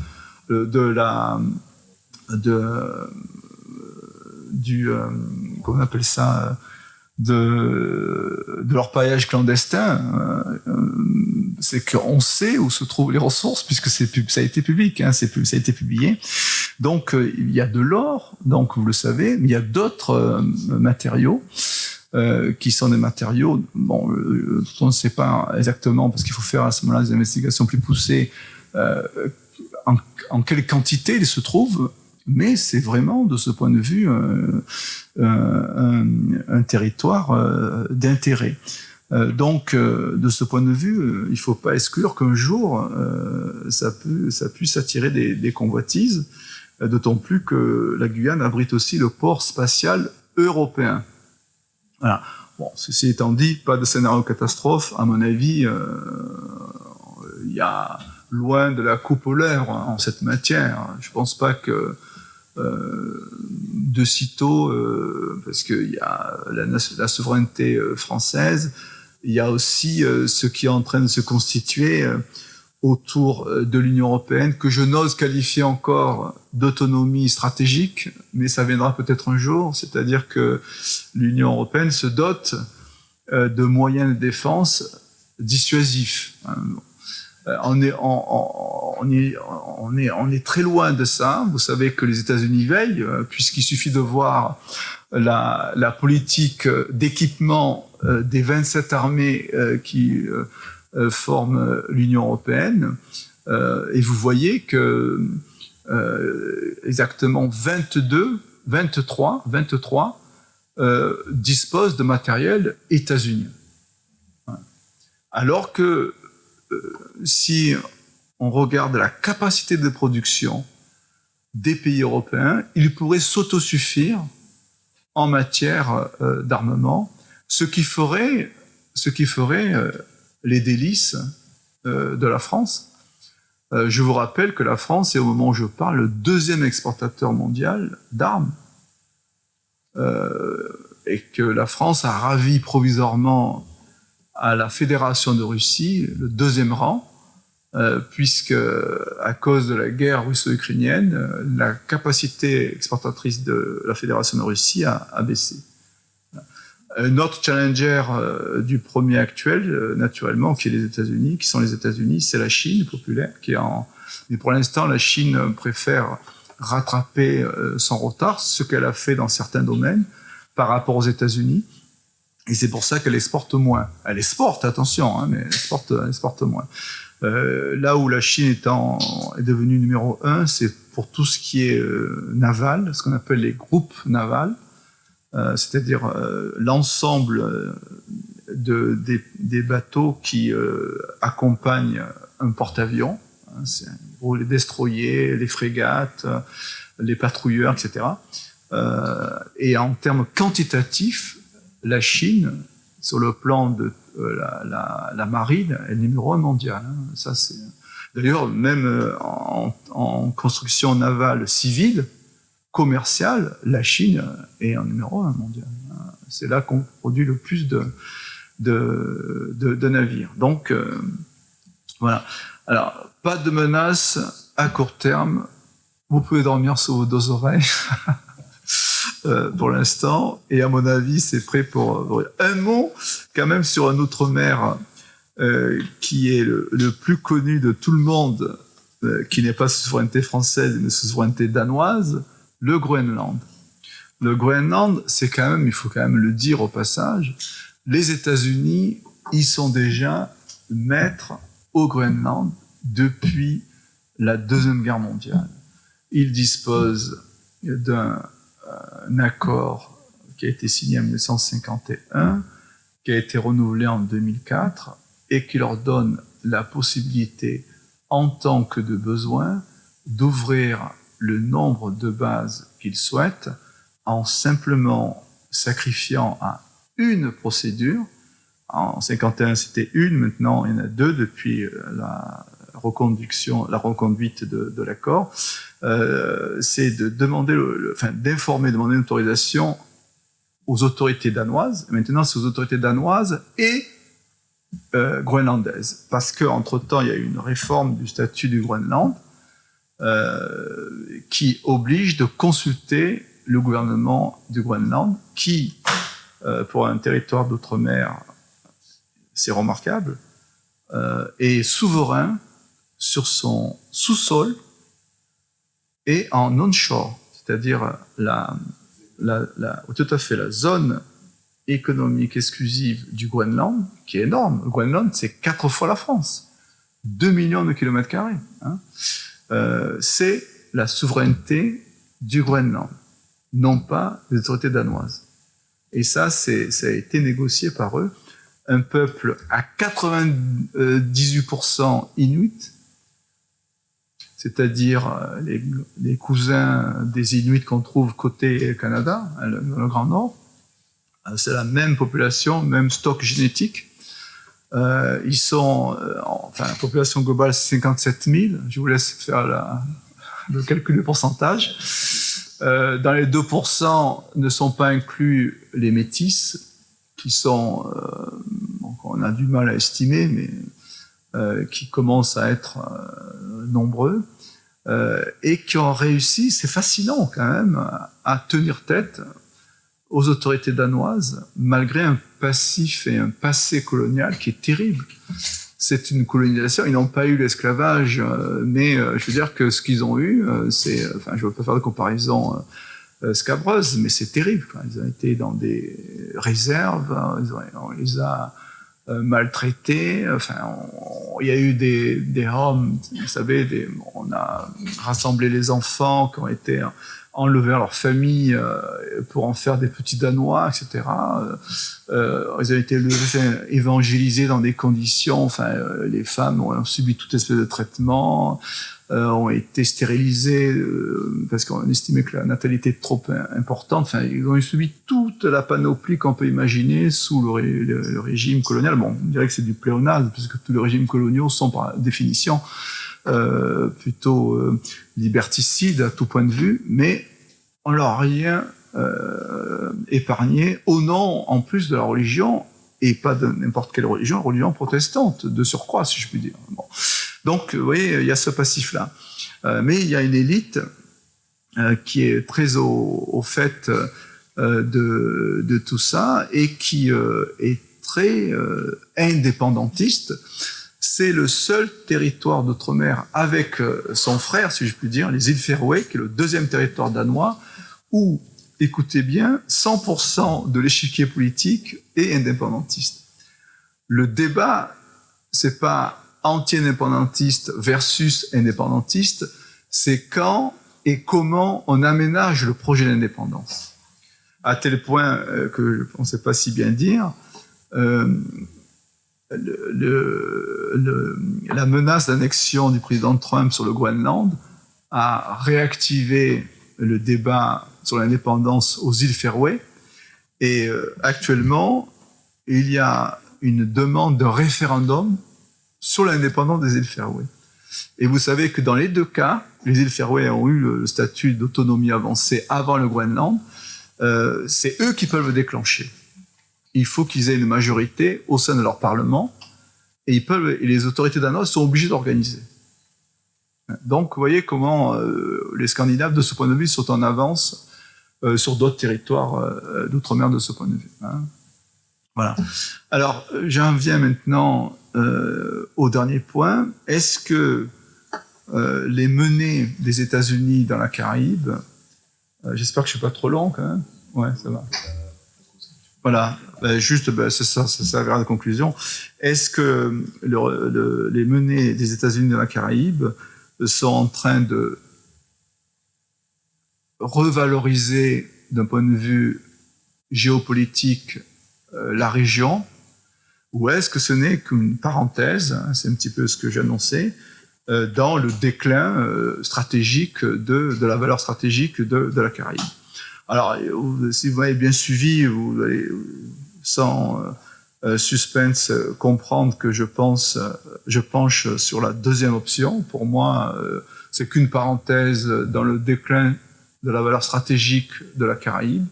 comment on appelle ça, de l'orpaillage clandestin. C'est qu'on sait où se trouvent les ressources puisque ça a été public, ça a été publié. Donc il y a de l'or, donc vous le savez, mais il y a d'autres matériaux qui sont des matériaux, on ne sait pas exactement, parce qu'il faut faire à ce moment-là des investigations plus poussées, en quelle quantité ils se trouvent, mais c'est vraiment, de ce point de vue, un territoire d'intérêt. Donc, de ce point de vue, il ne faut pas exclure qu'un jour, ça puisse attirer des convoitises, d'autant plus que la Guyane abrite aussi le port spatial européen. Voilà. Bon, ceci étant dit, pas de scénario catastrophe. À mon avis, il y a loin de la coupe aux lèvres en cette matière. Je ne pense pas que de sitôt, parce qu'il y a la souveraineté française, il y a aussi ce qui est en train de se constituer autour de l'Union européenne, que je n'ose qualifier encore d'autonomie stratégique, mais ça viendra peut-être un jour, c'est-à-dire que l'Union européenne se dote de moyens de défense dissuasifs. On est très loin de ça. Vous savez que les États-Unis veillent, puisqu'il suffit de voir la politique d'équipement des 27 armées qui forment l'Union européenne, et vous voyez que exactement 23 disposent de matériel états-unien. Alors que si on regarde la capacité de production des pays européens, ils pourraient s'autosuffire en matière d'armement, ce qui ferait les délices de la France. Je vous rappelle que la France est, au moment où je parle, le deuxième exportateur mondial d'armes, et que la France a ravi provisoirement à la Fédération de Russie le deuxième rang, puisque à cause de la guerre russo-ukrainienne, la capacité exportatrice de la Fédération de Russie a baissé. Notre challenger du premier actuel, naturellement, qui sont les États-Unis, c'est la Chine populaire, mais pour l'instant, la Chine préfère rattraper son retard, ce qu'elle a fait dans certains domaines par rapport aux États-Unis. Et c'est pour ça qu'elle exporte moins. Elle exporte, attention, hein, mais elle exporte moins. Là où la Chine est devenue numéro 1, c'est pour tout ce qui est naval, ce qu'on appelle les groupes navals, c'est-à-dire l'ensemble des bateaux qui accompagnent un porte-avions, hein, les destroyers, les frégates, les patrouilleurs, etc. Et en termes quantitatifs, la Chine, sur le plan de la marine, est le numéro 1 mondial. Hein. Ça, c'est... D'ailleurs, même en construction navale civile, commerciale, la Chine est en numéro 1 mondial. C'est là qu'on produit le plus de navires. Donc, voilà. Alors, pas de menace à court terme. Vous pouvez dormir sur vos deux oreilles. Pour l'instant, et à mon avis, c'est prêt pour... Un mot, quand même, sur un outre-mer qui est le plus connu de tout le monde, qui n'est pas sous souveraineté française, mais sous souveraineté danoise, le Groenland. Le Groenland, c'est quand même, il faut quand même le dire au passage, les États-Unis, ils sont déjà maîtres au Groenland depuis la Deuxième Guerre mondiale. Ils disposent d'un accord qui a été signé en 1951, qui a été renouvelé en 2004, et qui leur donne la possibilité, en tant que de besoin, d'ouvrir le nombre de bases qu'ils souhaitent en simplement sacrifiant à une procédure. En 1951, c'était une, maintenant il y en a deux depuis la reconduite de l'accord. C'est de demander, demander une autorisation aux autorités danoises. Maintenant, c'est aux autorités danoises et groenlandaises, parce qu'entre-temps, il y a eu une réforme du statut du Groenland qui oblige de consulter le gouvernement du Groenland, qui, pour un territoire d'outre-mer, c'est remarquable, est souverain sur son sous-sol et en onshore, c'est-à-dire tout à fait la zone économique exclusive du Groenland, qui est énorme. Le Groenland, c'est 4 fois la France, 2 millions de kilomètres carrés. Hein. C'est la souveraineté du Groenland, non pas des autorités danoises. Et ça a été négocié par eux. Un peuple à 98% inuit, c'est-à-dire les cousins des Inuits qu'on trouve côté Canada, le Grand Nord. C'est la même population, même stock génétique. Ils sont, la population globale, c'est 57 000. Je vous laisse faire le calcul du pourcentage. Dans les 2% ne sont pas inclus les métis, qui sont, on a du mal à estimer, mais qui commencent à être nombreux, et qui ont réussi, c'est fascinant quand même, à tenir tête aux autorités danoises, malgré un passif et un passé colonial qui est terrible. C'est une colonisation, ils n'ont pas eu l'esclavage, mais je veux dire que ce qu'ils ont eu, c'est, enfin, je ne veux pas faire de comparaison scabreuse, mais c'est terrible. Ils ont été dans des réserves, on les a maltraités. Enfin, il y a eu des hommes, vous savez, on a rassemblé les enfants qui ont été enlevés à leur famille pour en faire des petits Danois, etc. Ils ont été évangélisés dans des conditions. Enfin, les femmes ont subi toute espèce de traitement. Ont été stérilisés parce qu'on estimait que la natalité était trop importante. Enfin, ils ont subi toute la panoplie qu'on peut imaginer sous le régime colonial. Bon, on dirait que c'est du pléonasme, puisque tous les régimes coloniaux sont par définition plutôt liberticides à tout point de vue, mais on leur a rien épargné au nom, en plus de la religion, et pas de n'importe quelle religion protestante, de surcroît, si je puis dire. Bon. Donc, vous voyez, il y a ce passif-là. Mais il y a une élite qui est très au fait de tout ça et qui est très indépendantiste. C'est le seul territoire d'outre-mer avec son frère, si je puis dire, les îles Féroé, qui est le deuxième territoire danois, où, écoutez bien, 100% de l'échiquier politique est indépendantiste. Le débat, c'est pas anti-indépendantiste versus indépendantiste, c'est quand et comment on aménage le projet d'indépendance. À tel point que on ne sait pas si bien dire, la menace d'annexion du président Trump sur le Groenland a réactivé le débat sur l'indépendance aux îles Féroé, et actuellement, il y a une demande de référendum sur l'indépendance des îles Féroé. Et vous savez que dans les deux cas, les îles Féroé ont eu le statut d'autonomie avancée avant le Groenland, c'est eux qui peuvent le déclencher. Il faut qu'ils aient une majorité au sein de leur parlement, et les autorités danoises sont obligées d'organiser. Donc, vous voyez comment les Scandinaves, de ce point de vue, sont en avance sur d'autres territoires d'outre-mer de ce point de vue. Hein. Voilà. Alors, j'en viens maintenant au dernier point. Est-ce que les menées des États-Unis dans la Caraïbe, j'espère que je ne suis pas trop long quand même. Ouais, ça va. Voilà. Juste, c'est ça servira de conclusion. Est-ce que les menées des États-Unis dans la Caraïbe sont en train de revaloriser d'un point de vue géopolitique la région, ou est-ce que ce n'est qu'une parenthèse, hein, c'est un petit peu ce que j'ai annoncé, dans le déclin stratégique de la valeur stratégique de la Caraïbe. Alors, si vous m'avez bien suivi, vous allez sans suspense comprendre que je penche sur la deuxième option. Pour moi, c'est qu'une parenthèse dans le déclin de la valeur stratégique de la Caraïbe,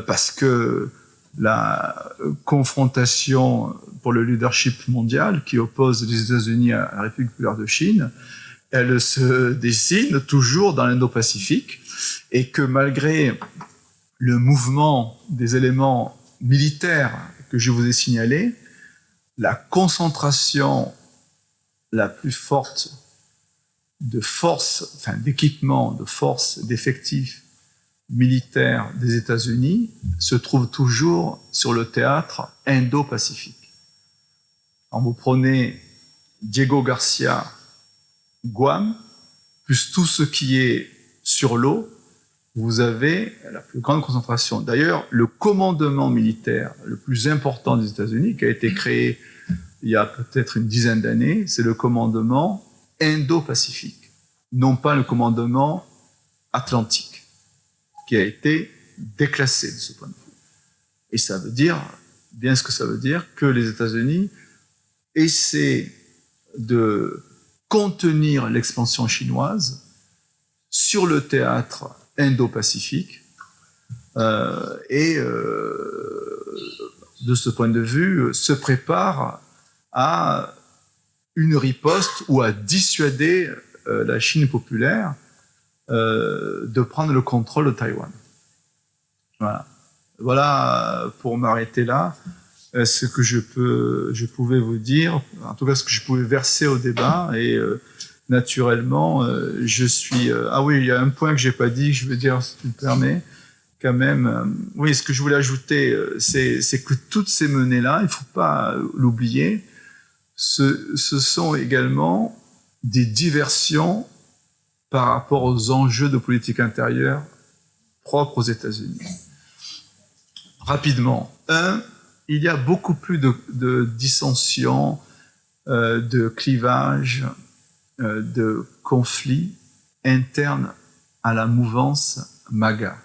parce que la confrontation pour le leadership mondial qui oppose les États-Unis à la République populaire de Chine, elle se dessine toujours dans l'Indo-Pacifique, et que malgré le mouvement des éléments militaires que je vous ai signalés, la concentration la plus forte de forces, enfin d'équipements, de forces, d'effectifs militaires des États-Unis se trouve toujours sur le théâtre Indo-Pacifique. Quand vous prenez Diego Garcia, Guam, plus tout ce qui est sur l'eau, vous avez la plus grande concentration. D'ailleurs, le commandement militaire le plus important des États-Unis, qui a été créé il y a peut-être une dizaine d'années, c'est le commandement Indo-Pacifique, non pas le commandement Atlantique, qui a été déclassé de ce point de vue. Et ça veut dire, bien ce que ça veut dire, que les États-Unis essaient de contenir l'expansion chinoise sur le théâtre Indo-Pacifique, et de ce point de vue se préparent à une riposte ou à dissuader la Chine populaire de prendre le contrôle de Taïwan. Voilà. Voilà pour m'arrêter là. Ce que je pouvais vous dire, en tout cas ce que je pouvais verser au débat, et naturellement, je suis... ah oui, il y a un point que j'ai pas dit, que je veux dire, si tu me permets, quand même. Oui, ce que je voulais ajouter, c'est que toutes ces menées-là, il faut pas l'oublier, ce sont également des diversions par rapport aux enjeux de politique intérieure propres aux États-Unis. Rapidement, il y a beaucoup plus de dissensions, de clivages, de conflits internes à la mouvance MAGA.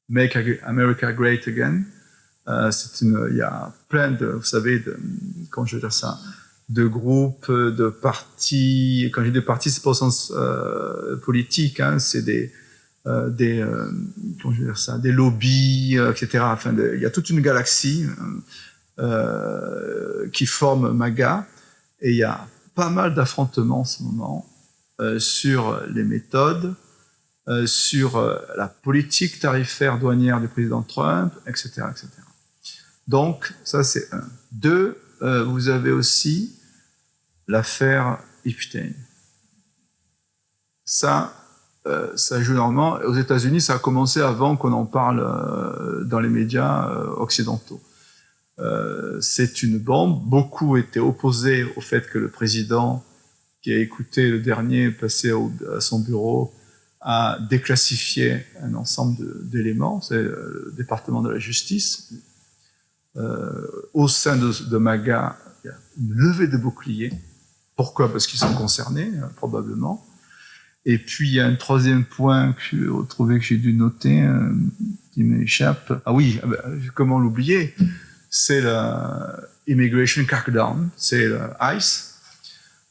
Make America Great Again. Il y a plein de, vous savez, comment je veux dire ça, de groupes, de partis. Quand j'ai des partis, c'est pas au sens politique, hein, c'est comment je veux dire ça, des lobbies, etc. Enfin, il y a toute une galaxie qui forme MAGA, et il y a pas mal d'affrontements en ce moment sur les méthodes, sur la politique tarifaire douanière du président Trump, etc., etc. Donc, ça c'est un. Deux, vous avez aussi l'affaire Epstein. Ça joue normalement. Aux États-Unis, ça a commencé avant qu'on en parle dans les médias occidentaux. C'est une bombe. Beaucoup étaient opposés au fait que le président, qui a écouté le dernier passer à son bureau, a déclassifié un ensemble d'éléments. C'est le département de la justice. Au sein de MAGA, il y a une levée de boucliers. Pourquoi? Parce qu'ils sont concernés, probablement. Et puis, il y a un troisième point que j'ai trouvé que j'ai dû noter, qui m'échappe. Ah oui, comment l'oublier? C'est la Immigration Crackdown, c'est le ICE.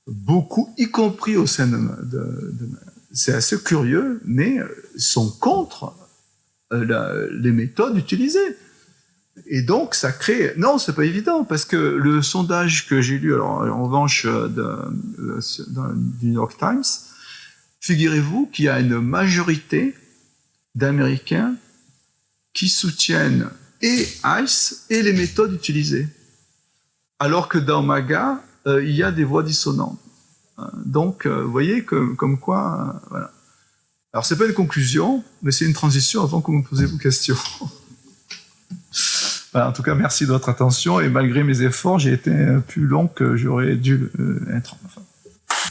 Beaucoup, y compris au sein c'est assez curieux, mais sont contre les méthodes utilisées. Et donc, ça crée... Non, c'est pas évident, parce que le sondage que j'ai lu, alors en revanche, du New York Times, figurez-vous qu'il y a une majorité d'Américains qui soutiennent et ICE et les méthodes utilisées. Alors que dans MAGA, il y a des voix dissonantes. Donc, vous voyez comme quoi... voilà. Alors, c'est pas une conclusion, mais c'est une transition avant que vous me posiez vos questions. Voilà, en tout cas, merci de votre attention, et malgré mes efforts, j'ai été plus long que j'aurais dû être. Enfin,